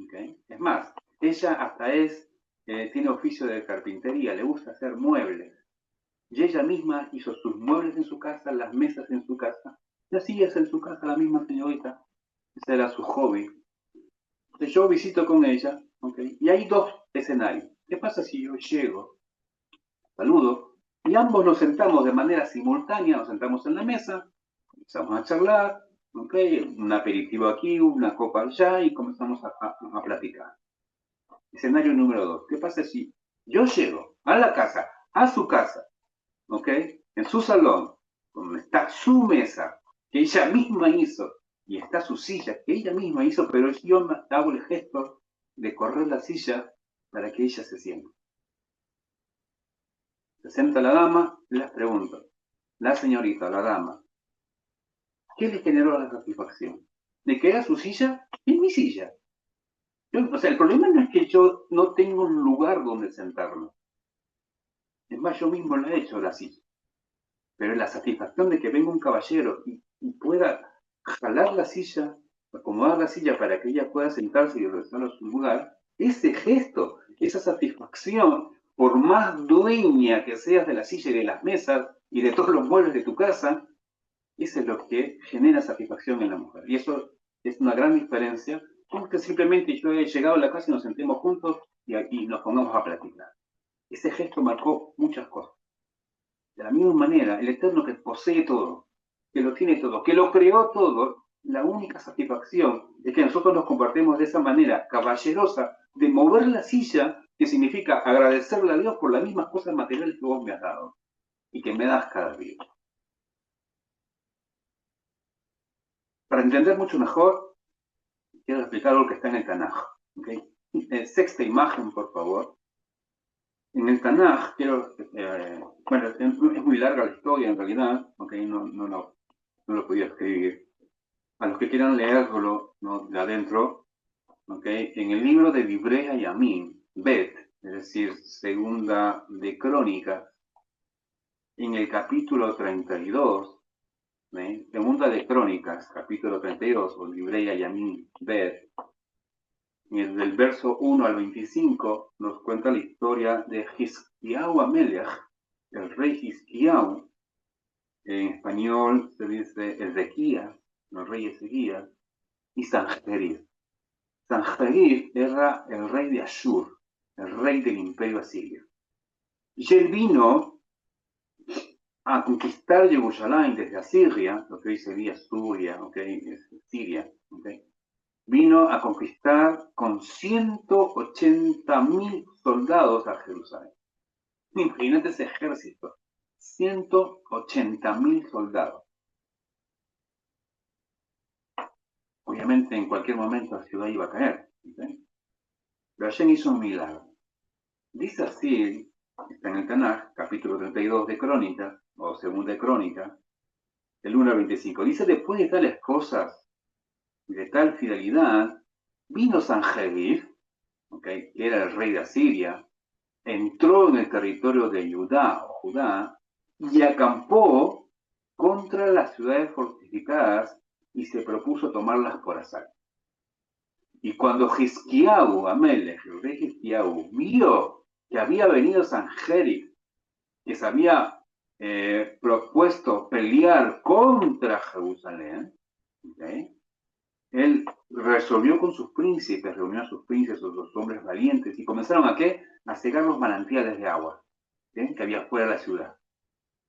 ¿okay? Es más, ella hasta tiene oficio de carpintería, le gusta hacer muebles, y ella misma hizo sus muebles en su casa, las mesas en su casa, las sillas en su casa, la misma señorita, ese era su hobby. Entonces yo visito con ella, ¿okay? Y hay dos escenarios. ¿Qué pasa si yo llego, saludo, y ambos nos sentamos de manera simultánea, nos sentamos en la mesa, empezamos a charlar, ¿okay? Un aperitivo aquí, una copa allá, y comenzamos a platicar. Escenario número 2. ¿Qué pasa si yo llego a la casa, a su casa, ¿okay? En su salón, donde está su mesa, que ella misma hizo, y está su silla, que ella misma hizo, pero yo hago el gesto de correr la silla para que ella se siente. Se sienta la dama, les pregunto, la señorita, la dama, ¿qué le generó la satisfacción? ¿De que era su silla? Es mi silla. O sea, el problema no es que yo no tengo un lugar donde sentarme. Es más, yo mismo la he hecho la silla. Pero la satisfacción de que venga un caballero y pueda jalar la silla, acomodar la silla para que ella pueda sentarse y regresar a su lugar, ese gesto, esa satisfacción, por más dueña que seas de la silla y de las mesas y de todos los muebles de tu casa, eso es lo que genera satisfacción en la mujer. Y eso es una gran diferencia con que simplemente yo he llegado a la casa y nos sentemos juntos y nos pongamos a platicar. Ese gesto marcó muchas cosas. De la misma manera, el Eterno que posee todo, que lo tiene todo, que lo creó todo, la única satisfacción es que nosotros nos compartimos de esa manera caballerosa de mover la silla, que significa agradecerle a Dios por las mismas cosas materiales que vos me has dado y que me das cada día. Para entender mucho mejor, quiero explicar algo que está en el Tanaj. ¿Okay? Sexta imagen, por favor. En el Tanaj, bueno, es muy larga la historia en realidad, ¿okay? No lo podía escribir. A los que quieran leerlo, ¿no? De adentro, ¿okay? En el libro de Divrei Hayamim, Bet, es decir, segunda de Crónicas, en el capítulo 32, segunda de Crónicas, capítulo 32, o Divrei Hayamim, Bet, del verso 1 al 25, nos cuenta la historia de Hizkiyahu Amelech, el rey Hizkiyahu, En español se dice Ezequías, el rey Ezequías, y Sanjerib. Sanjerib era el rey de Ashur, el rey del imperio asirio. Y él vino a conquistar Jerusalén desde Asiria, lo que hoy sería Suria, Siria, vino a conquistar con 180.000 soldados a Jerusalén. Imagínate ese ejército, 180.000 soldados. Obviamente en cualquier momento la ciudad iba a caer, ¿okay? Pero Hashem hizo un milagro. Dice así, está en el Tanaj, capítulo 32 de Crónica, o segunda de Crónica, el 1 al 25. Dice, después de tales cosas, de tal fidelidad, vino Sanjerib, que era el rey de Asiria, entró en el territorio de Judá, y acampó contra las ciudades fortificadas y se propuso tomarlas por asalto. Y cuando Hizquiyahu, Amelech, el rey Hizquiyahu, vio que había venido Sanjerib, que se había propuesto pelear contra Jerusalén, él resolvió con sus príncipes, reunió a sus príncipes, los hombres valientes, y comenzaron a ¿qué? A cegar los manantiales de agua que había fuera de la ciudad.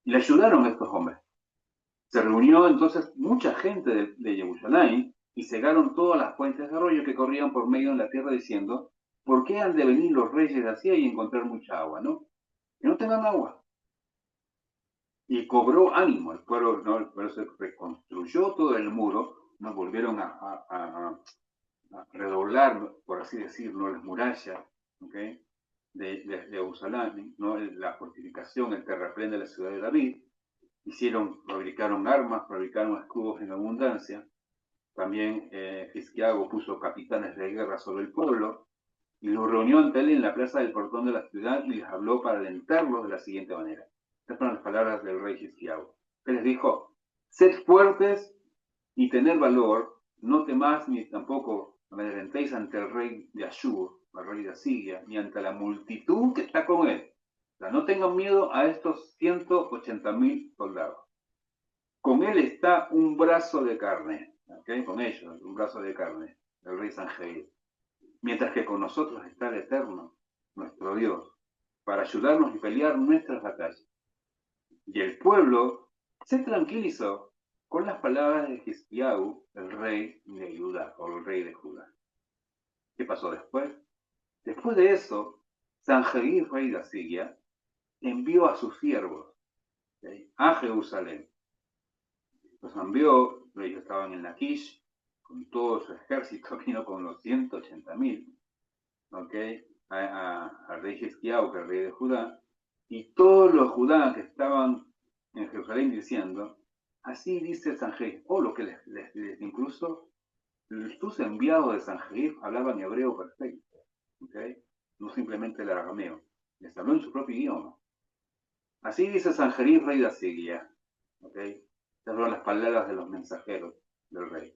Y le ayudaron a estos hombres. Se reunió entonces mucha gente de Jerusalén y cegaron todas las fuentes de arroyo que corrían por medio de la tierra, diciendo, ¿por qué han de venir los reyes de Asia y encontrar mucha agua? ¿No? Que no tengan agua. Y cobró ánimo el pueblo, ¿no? El pueblo se reconstruyó todo el muro, nos volvieron a redoblar, por así decirlo, las murallas, de Jerusalén, ¿no? La fortificación, el terraplén de la ciudad de David. Fabricaron armas, fabricaron escudos en abundancia. También Hizquiyahu puso capitanes de guerra sobre el pueblo y los reunió ante él en la plaza del portón de la ciudad y les habló para alentarlos de la siguiente manera. Estas fueron las palabras del rey Hizquiyahu. ¿Qué les dijo? Sed fuertes y tened valor, no temáis ni tampoco amedrentéis ante el rey de Ashur, el rey de Asiria, ni ante la multitud que está con él. O sea, no tengan miedo a estos 180.000 soldados. Con él está un brazo de carne, con ellos, un brazo de carne, el rey Sanjerib. Mientras que con nosotros está el Eterno, nuestro Dios, para ayudarnos y pelear nuestras batallas. Y el pueblo se tranquilizó con las palabras de Hizquiyahu, el rey de Judá, o el rey de Judá. ¿Qué pasó después? Después de eso, Sanjerib, rey de Asiria, envió a sus siervos a Jerusalén. Los envió, ellos estaban en Laquish, con todo su ejército, vino con los 180.000, al rey Hizquiyahu, que es el rey de Judá, y todos los Judá que estaban en Jerusalén diciendo, así dice Sanjerib, lo que les incluso sus enviados de Sanjerib hablaban hebreo perfecto, no simplemente el arameo, les habló en su propio idioma. Así dice Sanjerib, rey de Asiria, Estas fueron las palabras de los mensajeros del rey.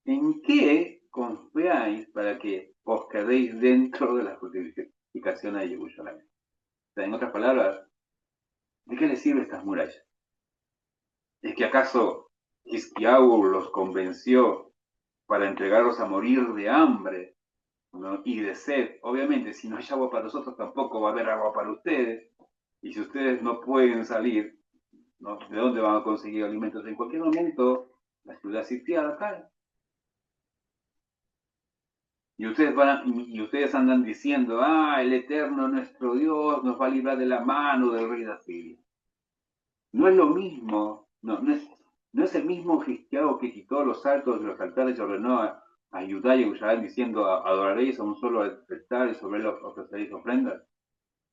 ¿En qué confiáis para que os quedéis dentro de las fortificaciones de Jerusalén? O sea, en otras palabras, ¿de qué les sirven estas murallas? ¿Es que acaso Hizquiyahu los convenció para entregarlos a morir de hambre, ¿no? Y de sed? Obviamente, si no hay agua para nosotros, tampoco va a haber agua para ustedes. Y si ustedes no pueden salir, ¿no? ¿De dónde van a conseguir alimentos? En cualquier momento, la ciudad sitiada cae. Y ustedes andan diciendo, el Eterno, nuestro Dios, nos va a librar de la mano del rey de Asiria. No es lo mismo, no es el mismo Hizquiyahu que quitó los altos de los altares y ordenó a Judá y a Jerusalén diciendo, adoraréis a un solo altar y sobre él ofreceréis ofrendas.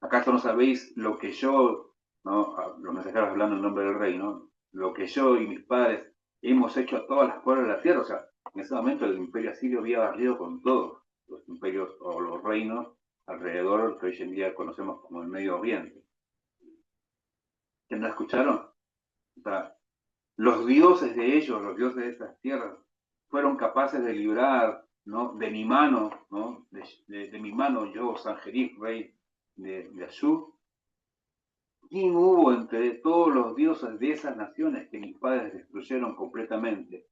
¿Acaso no sabéis lo que yo, ¿no? Los mensajeros hablando en nombre del rey, ¿no? Lo que yo y mis padres hemos hecho a todas las pueblos de la tierra? O sea, en ese momento el imperio asirio había barrido con todos los imperios o los reinos alrededor que hoy en día conocemos como el Medio Oriente. ¿Que no escucharon? O sea, los dioses de ellos, los dioses de estas tierras, fueron capaces de librar, ¿no? De mi mano, ¿no? De mi mano yo, Sanjerib, rey de Ashur, ¿quién hubo entre todos los dioses de esas naciones que mis padres destruyeron completamente,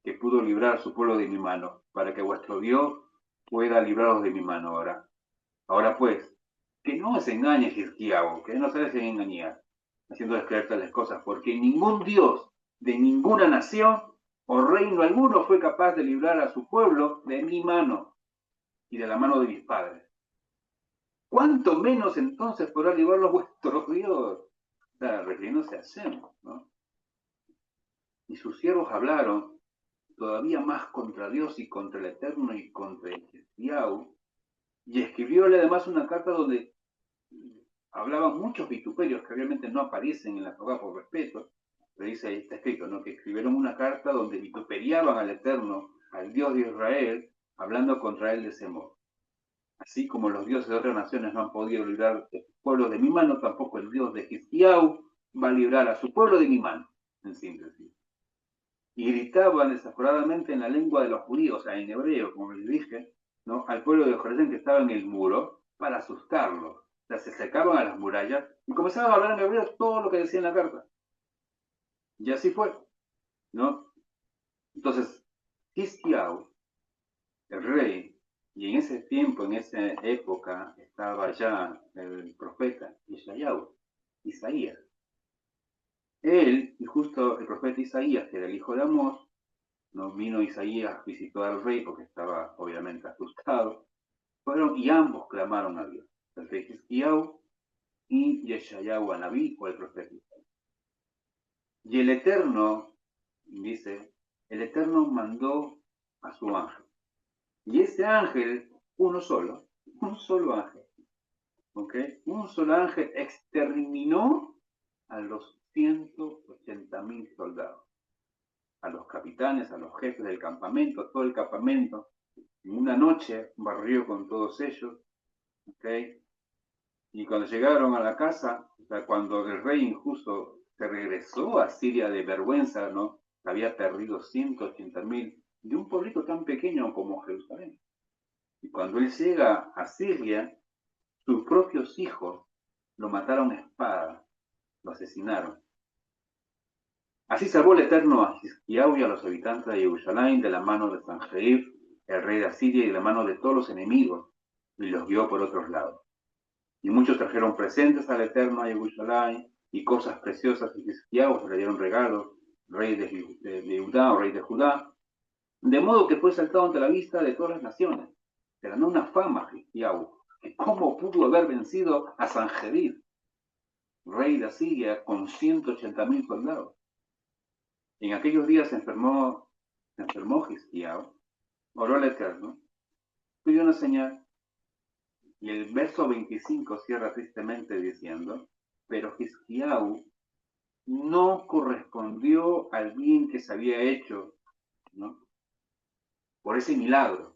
que pudo librar a su pueblo de mi mano, para que vuestro Dios pueda libraros de mi mano ahora? Ahora pues, que no os engañe Hizquiao, que no se dejen engañar, haciendo creer tales cosas, porque ningún Dios de ninguna nación o reino alguno fue capaz de librar a su pueblo de mi mano y de la mano de mis padres. ¿Cuánto menos entonces podrá librarlos vuestro Dios? O sea, refiriéndose a Shem, ¿no? Y sus siervos hablaron todavía más contra Dios y contra el Eterno y contra Hizquiao, y escribióle además una carta donde hablaban muchos vituperios que obviamente no aparecen en la Torá por respeto, pero dice ahí está escrito, ¿no? Que escribieron una carta donde vituperiaban al Eterno, al Dios de Israel, hablando contra él de ese modo. Así como los dioses de otras naciones no han podido librar a su pueblo de mi mano, tampoco el Dios de Hizquiau va a librar a su pueblo de mi mano, en síntesis. Y gritaban desaforadamente en la lengua de los judíos, o sea, en hebreo, como les dije, ¿no? Al pueblo de Jerusalén que estaba en el muro, para asustarlos. O sea, se acercaban a las murallas y comenzaban a hablar en hebreo todo lo que decía en la carta. Y así fue, ¿no? Entonces, Hizquiau, el rey, y en ese tiempo, en esa época, estaba ya el profeta Isaías. Él, y justo el profeta Isaías, que era el hijo de Amós, no vino Isaías, visitó al rey porque estaba obviamente asustado, fueron y ambos clamaron a Dios, el rey Hizquiau y Yeshayahu Anabí, o el profeta Isaías. Y el Eterno, dice, el Eterno mandó a su ángel. Y ese ángel, un solo ángel, ¿ok? Un solo ángel exterminó a los 180.000 soldados, a los capitanes, a los jefes del campamento, todo el campamento. En una noche barrió con todos ellos, ¿ok? Y cuando llegaron a la casa, o sea, cuando el rey injusto se regresó a Siria de vergüenza, ¿no? Había perdido 180.000 de un pueblito tan pequeño como Jerusalén. Y cuando él llega a Siria, sus propios hijos lo mataron a espada, lo asesinaron. Así salvó el Eterno a Hizquiau y a los habitantes de Jerusalén de la mano de Sanjerib, el rey de Asiria, y de la mano de todos los enemigos, y los guió por otros lados. Y muchos trajeron presentes al Eterno a Jerusalén y cosas preciosas, y Hizquiau se le dieron regalos, rey de Judá o rey de Judá, de modo que fue saltado ante la vista de todas las naciones. Se ganó una fama Hizquiau, que cómo pudo haber vencido a Sanjerib, rey de Asiria, con 180.000 soldados. En aquellos días se enfermó Hizquiau, oró al Eterno, pidió una señal, y el verso 25 cierra tristemente diciendo, pero Hizquiau no correspondió al bien que se había hecho, ¿no? Por ese milagro.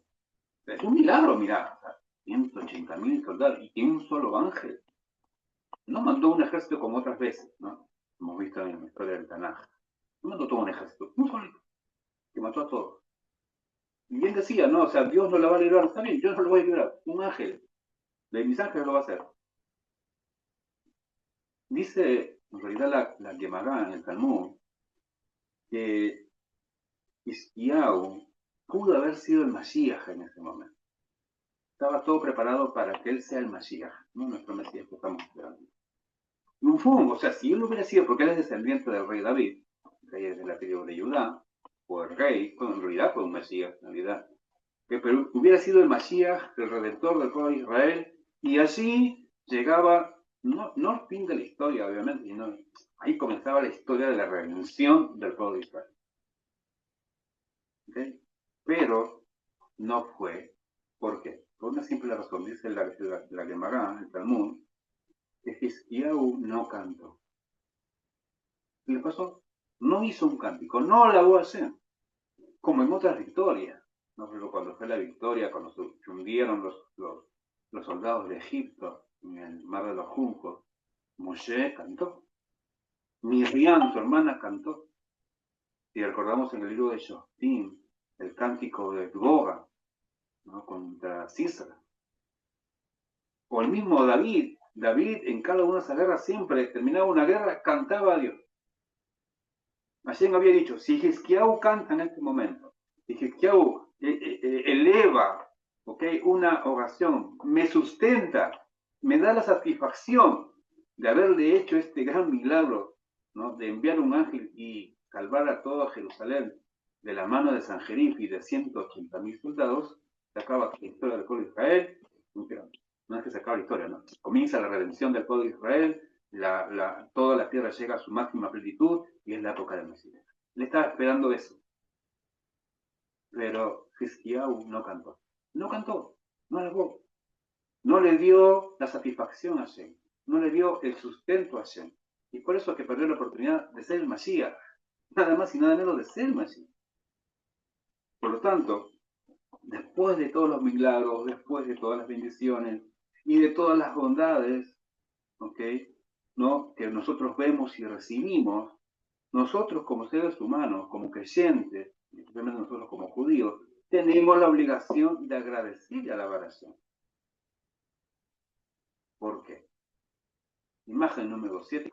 O sea, es un milagro, mirá, 180.000 soldados y que un solo ángel. No mandó un ejército como otras veces, ¿no? Hemos visto en la historia del Tanaj. No mandó todo un ejército, un solito, que mató a todos. Y bien decía, ¿no? O sea, Dios no la va a librar, está bien, yo no lo voy a librar, un ángel, de mis ángeles lo va a hacer. Dice, en realidad, la Gemara en el Talmud, que Hizquiau pudo haber sido el Mashiach en ese momento. Estaba todo preparado para que él sea el Mashiach, ¿no? Nuestro Mesías que estamos esperando. Y un fungo, o sea, si él lo hubiera sido, porque él es descendiente del rey David, rey de la tribu de Judá, o el rey, bueno, en realidad fue un Mesías, en realidad, pero hubiera sido el Mashiach, el redentor del pueblo de Israel, y allí llegaba, no el fin de la historia, obviamente, sino ahí comenzaba la historia de la redención del pueblo de Israel. ¿Okay? Pero no fue, ¿por qué? Por una simple razón, dice la Gemara, el Talmud, que Hizquiau no cantó. ¿Qué le pasó? No hizo un cántico, no alabó a Hashem, como en otras victorias. No sé, cuando fue la victoria, cuando se hundieron los soldados de Egipto en el mar de los juncos, Moshe cantó. Miriam, su hermana, cantó. Si recordamos en el libro de Shoftim, el cántico de Dvorah, ¿no? Contra Sisra. O el mismo David, David en cada una de esas guerras siempre terminaba una guerra, cantaba a Dios. Hashem había dicho, si Hizkiyahu canta en este momento, si Hizkiyahu eleva, una oración, me sustenta, me da la satisfacción de haberle hecho este gran milagro, ¿no? De enviar un ángel y salvar a toda Jerusalén de la mano de Sanjerib y de 180.000 soldados, se acaba la historia del pueblo de Israel. No es que se acaba la historia, ¿no? Comienza la redención del pueblo de Israel, toda la tierra llega a su máxima plenitud y es la época del Mesías. Le estaba esperando eso. Pero Hizkiyahu no cantó. No cantó, no alabó. No le dio la satisfacción a Hashem. No le dio el sustento a Hashem. Y por eso es que perdió la oportunidad de ser el Mashiach. Nada más y nada menos de ser el Mashiach. Por lo tanto, después de todos los milagros, después de todas las bendiciones y de todas las bondades, ¿no? que nosotros vemos y recibimos, nosotros como seres humanos, como creyentes, especialmente nosotros como judíos, tenemos la obligación de agradecer y alabar a Hashem. ¿Por qué? Imagen número 7.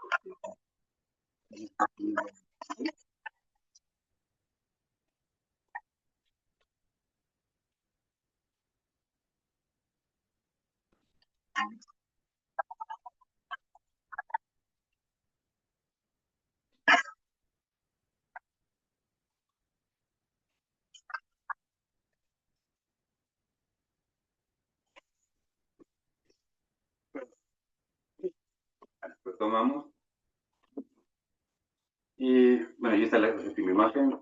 Retomamos. Y bueno, ahí está la última imagen.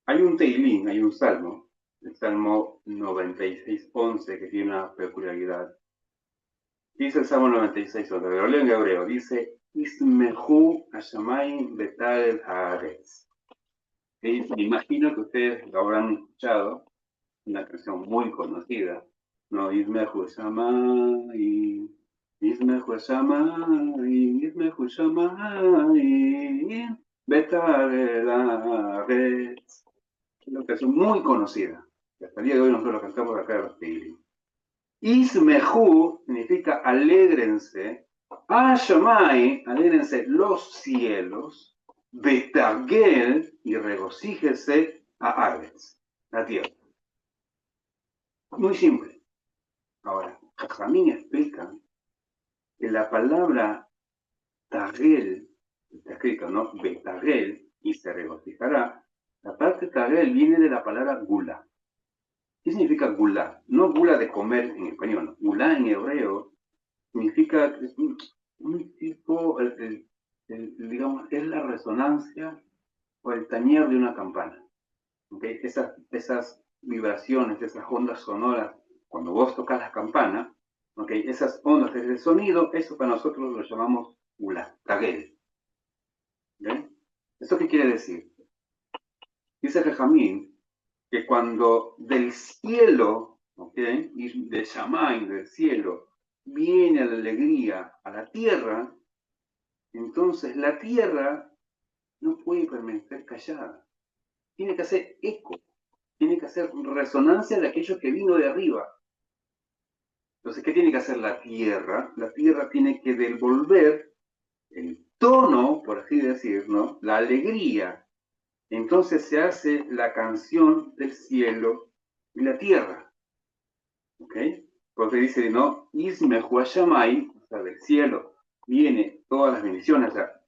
Hay un teilín, hay un salmo, el Salmo 96:11, que tiene una peculiaridad. Dice el Salmo 96:11, lo leo en hebreo, dice, Ismehu Hashamayim Betal Haaretz. Me imagino que ustedes lo habrán escuchado, una canción muy conocida, ¿no? Ismehu Hashamayim, Ismehu Hashamayim, Ismehu Hashamayim, Betal Haaretz. Una canción muy conocida, que hasta el día de hoy nosotros la cantamos acá en los Teilim. Ismehu significa alégrense, Hashamay, alégrense los cielos, Betagel, y regocíjese a Aretz, la tierra. Muy simple. Ahora, Jajamín explica que la palabra Tagel, está escrito, ¿no? Betagel, y se regocijará. La parte Tagel viene de la palabra Gula. ¿Qué significa gulá? No gula de comer en español. Gulá en hebreo significa un tipo, digamos, es la resonancia o el tañer de una campana. Esas vibraciones, esas ondas sonoras, cuando vos tocas la campana, esas ondas de sonido, eso para nosotros lo llamamos gulá, tagel. ¿Eso qué quiere decir? Dice Jajamín que cuando del cielo, y de Shammai, del cielo, viene la alegría a la tierra, entonces la tierra no puede permanecer callada. Tiene que hacer eco, tiene que hacer resonancia de aquello que vino de arriba. Entonces, ¿qué tiene que hacer la tierra? La tierra tiene que devolver el tono, por así decir, ¿no? La alegría. Entonces se hace la canción del cielo y la tierra. Porque dice, ¿no? Ismehu Hashamay, o sea, del cielo, viene todas las bendiciones. O sea,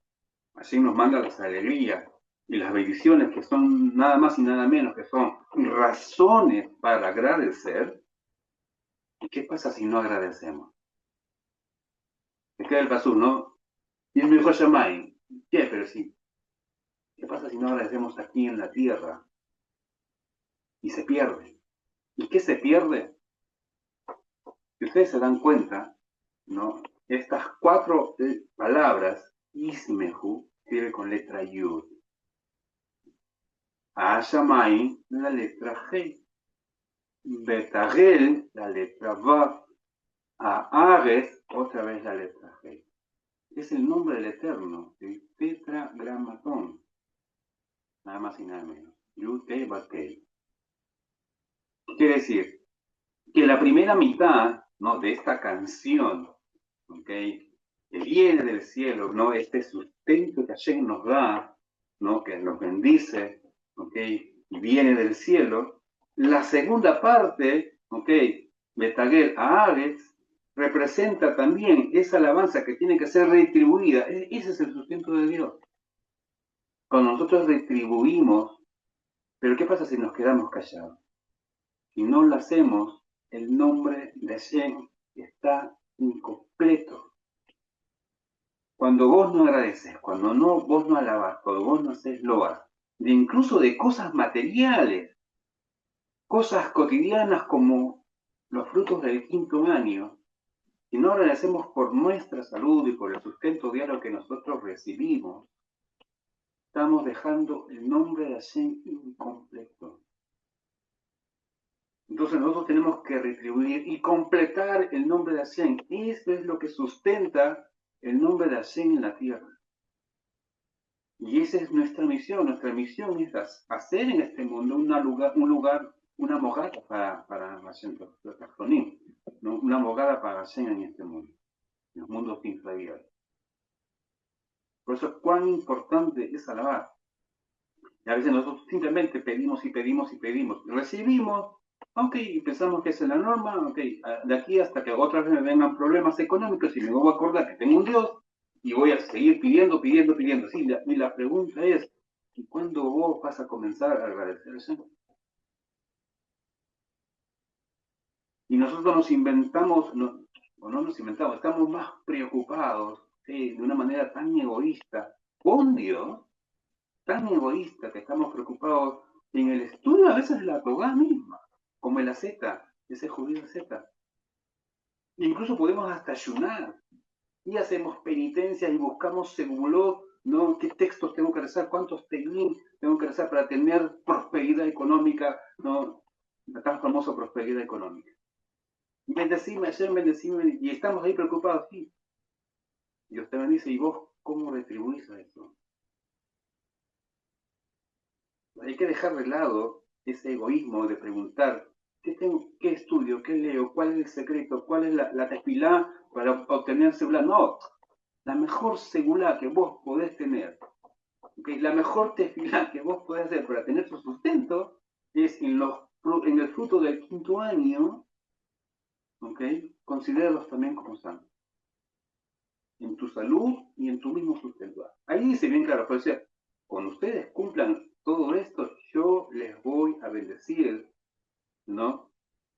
allí nos manda las alegrías y las bendiciones que son nada más y nada menos, que son razones para agradecer. ¿Y qué pasa si no agradecemos? Me queda el pasú, ¿no? Ismehu Hashamay. ¿Qué? Pero sí. ¿Qué pasa si no agradecemos aquí en la tierra? Y se pierde. ¿Y qué se pierde? Si ustedes se dan cuenta, ¿no? Estas 4 palabras, Ismehu, escribe con letra Yud. A Hashamay, la letra G. Betagel, la letra Vav. A Ares, otra vez la letra G. Es el nombre del Eterno, el Tetragrammatón. Nada más y nada menos. Yud Kei Vav Kei. Quiere decir que la primera mitad, ¿no? de esta canción ¿ok? Que viene del cielo, ¿no? Este sustento que Hashem nos da, ¿no? Que nos bendice, ¿ok? Y viene del cielo. La segunda parte, ¿ok? Betagel a Aves, representa también esa alabanza que tiene que ser retribuida. Ese es el sustento de Dios. Cuando nosotros retribuimos, pero ¿qué pasa si nos quedamos callados? Si no lo hacemos, el nombre de Hashem está incompleto. Cuando vos no agradeces, cuando vos no alabás, cuando vos no haces loas, incluso de cosas materiales, cosas cotidianas como los frutos del quinto año, si no agradecemos por nuestra salud y por el sustento diario que nosotros recibimos, estamos dejando el nombre de Hashem incompleto. Entonces nosotros tenemos que retribuir y completar el nombre de Hashem. Esto es lo que sustenta el nombre de Hashem en la tierra. Y esa es nuestra misión. Nuestra misión es hacer en este mundo una mogada para Hashem, ¿no? Una mogada para Hashem en este mundo, en los mundos inferiores. Por eso, cuán importante es alabar. Y a veces nosotros simplemente pedimos y pedimos y pedimos. Recibimos, ok, y pensamos que esa es la norma, ok, de aquí hasta que otra vez me vengan problemas económicos y me voy a acordar que tengo un Dios y voy a seguir pidiendo. Sí, y la pregunta es, ¿y cuándo vos vas a comenzar a agradecer al Señor? Y nosotros nos inventamos, o no nos inventamos, estamos más preocupados, ¿sí? De una manera tan egoísta con Dios, tan egoísta que estamos preocupados en el estudio a veces de la Torá misma, como el asceta, ese judío asceta. Incluso podemos hasta ayunar y hacemos penitencias y buscamos segulot, ¿no? ¿Qué textos tengo que rezar? ¿Cuántos telim tengo que rezar para tener prosperidad económica? ¿No? La tan famosa prosperidad económica. Bendecime, ayer bendecime, y estamos ahí preocupados, sí. Dios te bendice, ¿y vos cómo retribuís a eso? Hay que dejar de lado ese egoísmo de preguntar, ¿qué estudio? ¿Qué leo? ¿Cuál es el secreto? ¿Cuál es la tefilá para obtener segulá? No, la mejor segulá que vos podés tener, ¿okay? La mejor tefilá que vos podés hacer para tener tu sustento es en el fruto del quinto año, ¿okay? Considéralos también como santos, en tu salud y en tu mismo sustento. Ahí dice bien claro, pero decía, cuando ustedes cumplan todo esto, yo les voy a bendecir, ¿no?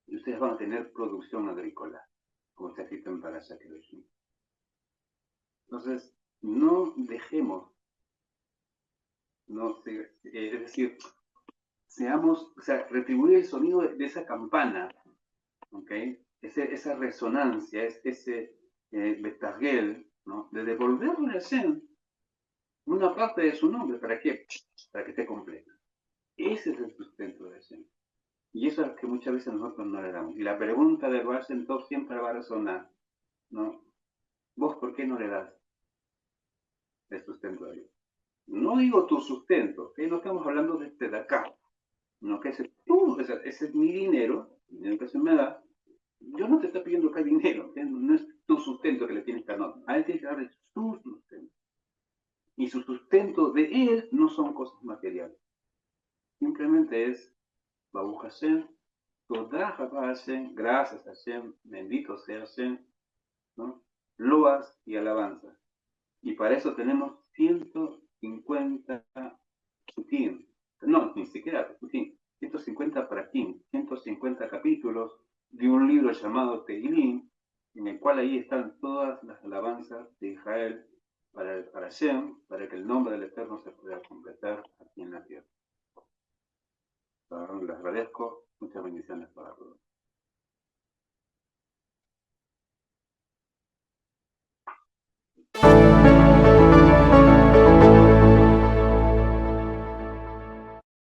Y ustedes van a tener producción agrícola, como está escrito en Parashat Kedoshim. Entonces, no dejemos, no, es decir, retribuir el sonido de esa campana, ¿ok? Esa resonancia, ese betagel, ¿no? De devolverle a Hashem una parte de su nombre, ¿para qué? Para que esté completo. Ese es el sustento de Hashem. Y eso es lo que muchas veces nosotros no le damos. Y la pregunta de Baal Shem Tov siempre va a resonar, ¿no? ¿Vos por qué no le das el sustento a Dios? No digo tu sustento, ¿okay? No estamos hablando de acá, ¿no? Que ese es mi dinero, el dinero que se me da. Yo no te estoy pidiendo acá dinero, ¿okay? No es tu sustento que le tienes que dar, a él tienes que darle su sustento. Y su sustento de él no son cosas materiales. Simplemente es Baruch Hashem, Todah Hashem, gracias a Hashem, bendito sea Hashem, ¿no? Loas y alabanzas. Y para eso tenemos 150 sukim. No, ni siquiera sukim. 150 prakim, 150 capítulos de un libro llamado Tehilim, en el cual ahí están todas las alabanzas de Israel para Hashem, para que el nombre del Eterno se pueda completar aquí en la tierra. Les agradezco. Muchas bendiciones para todos.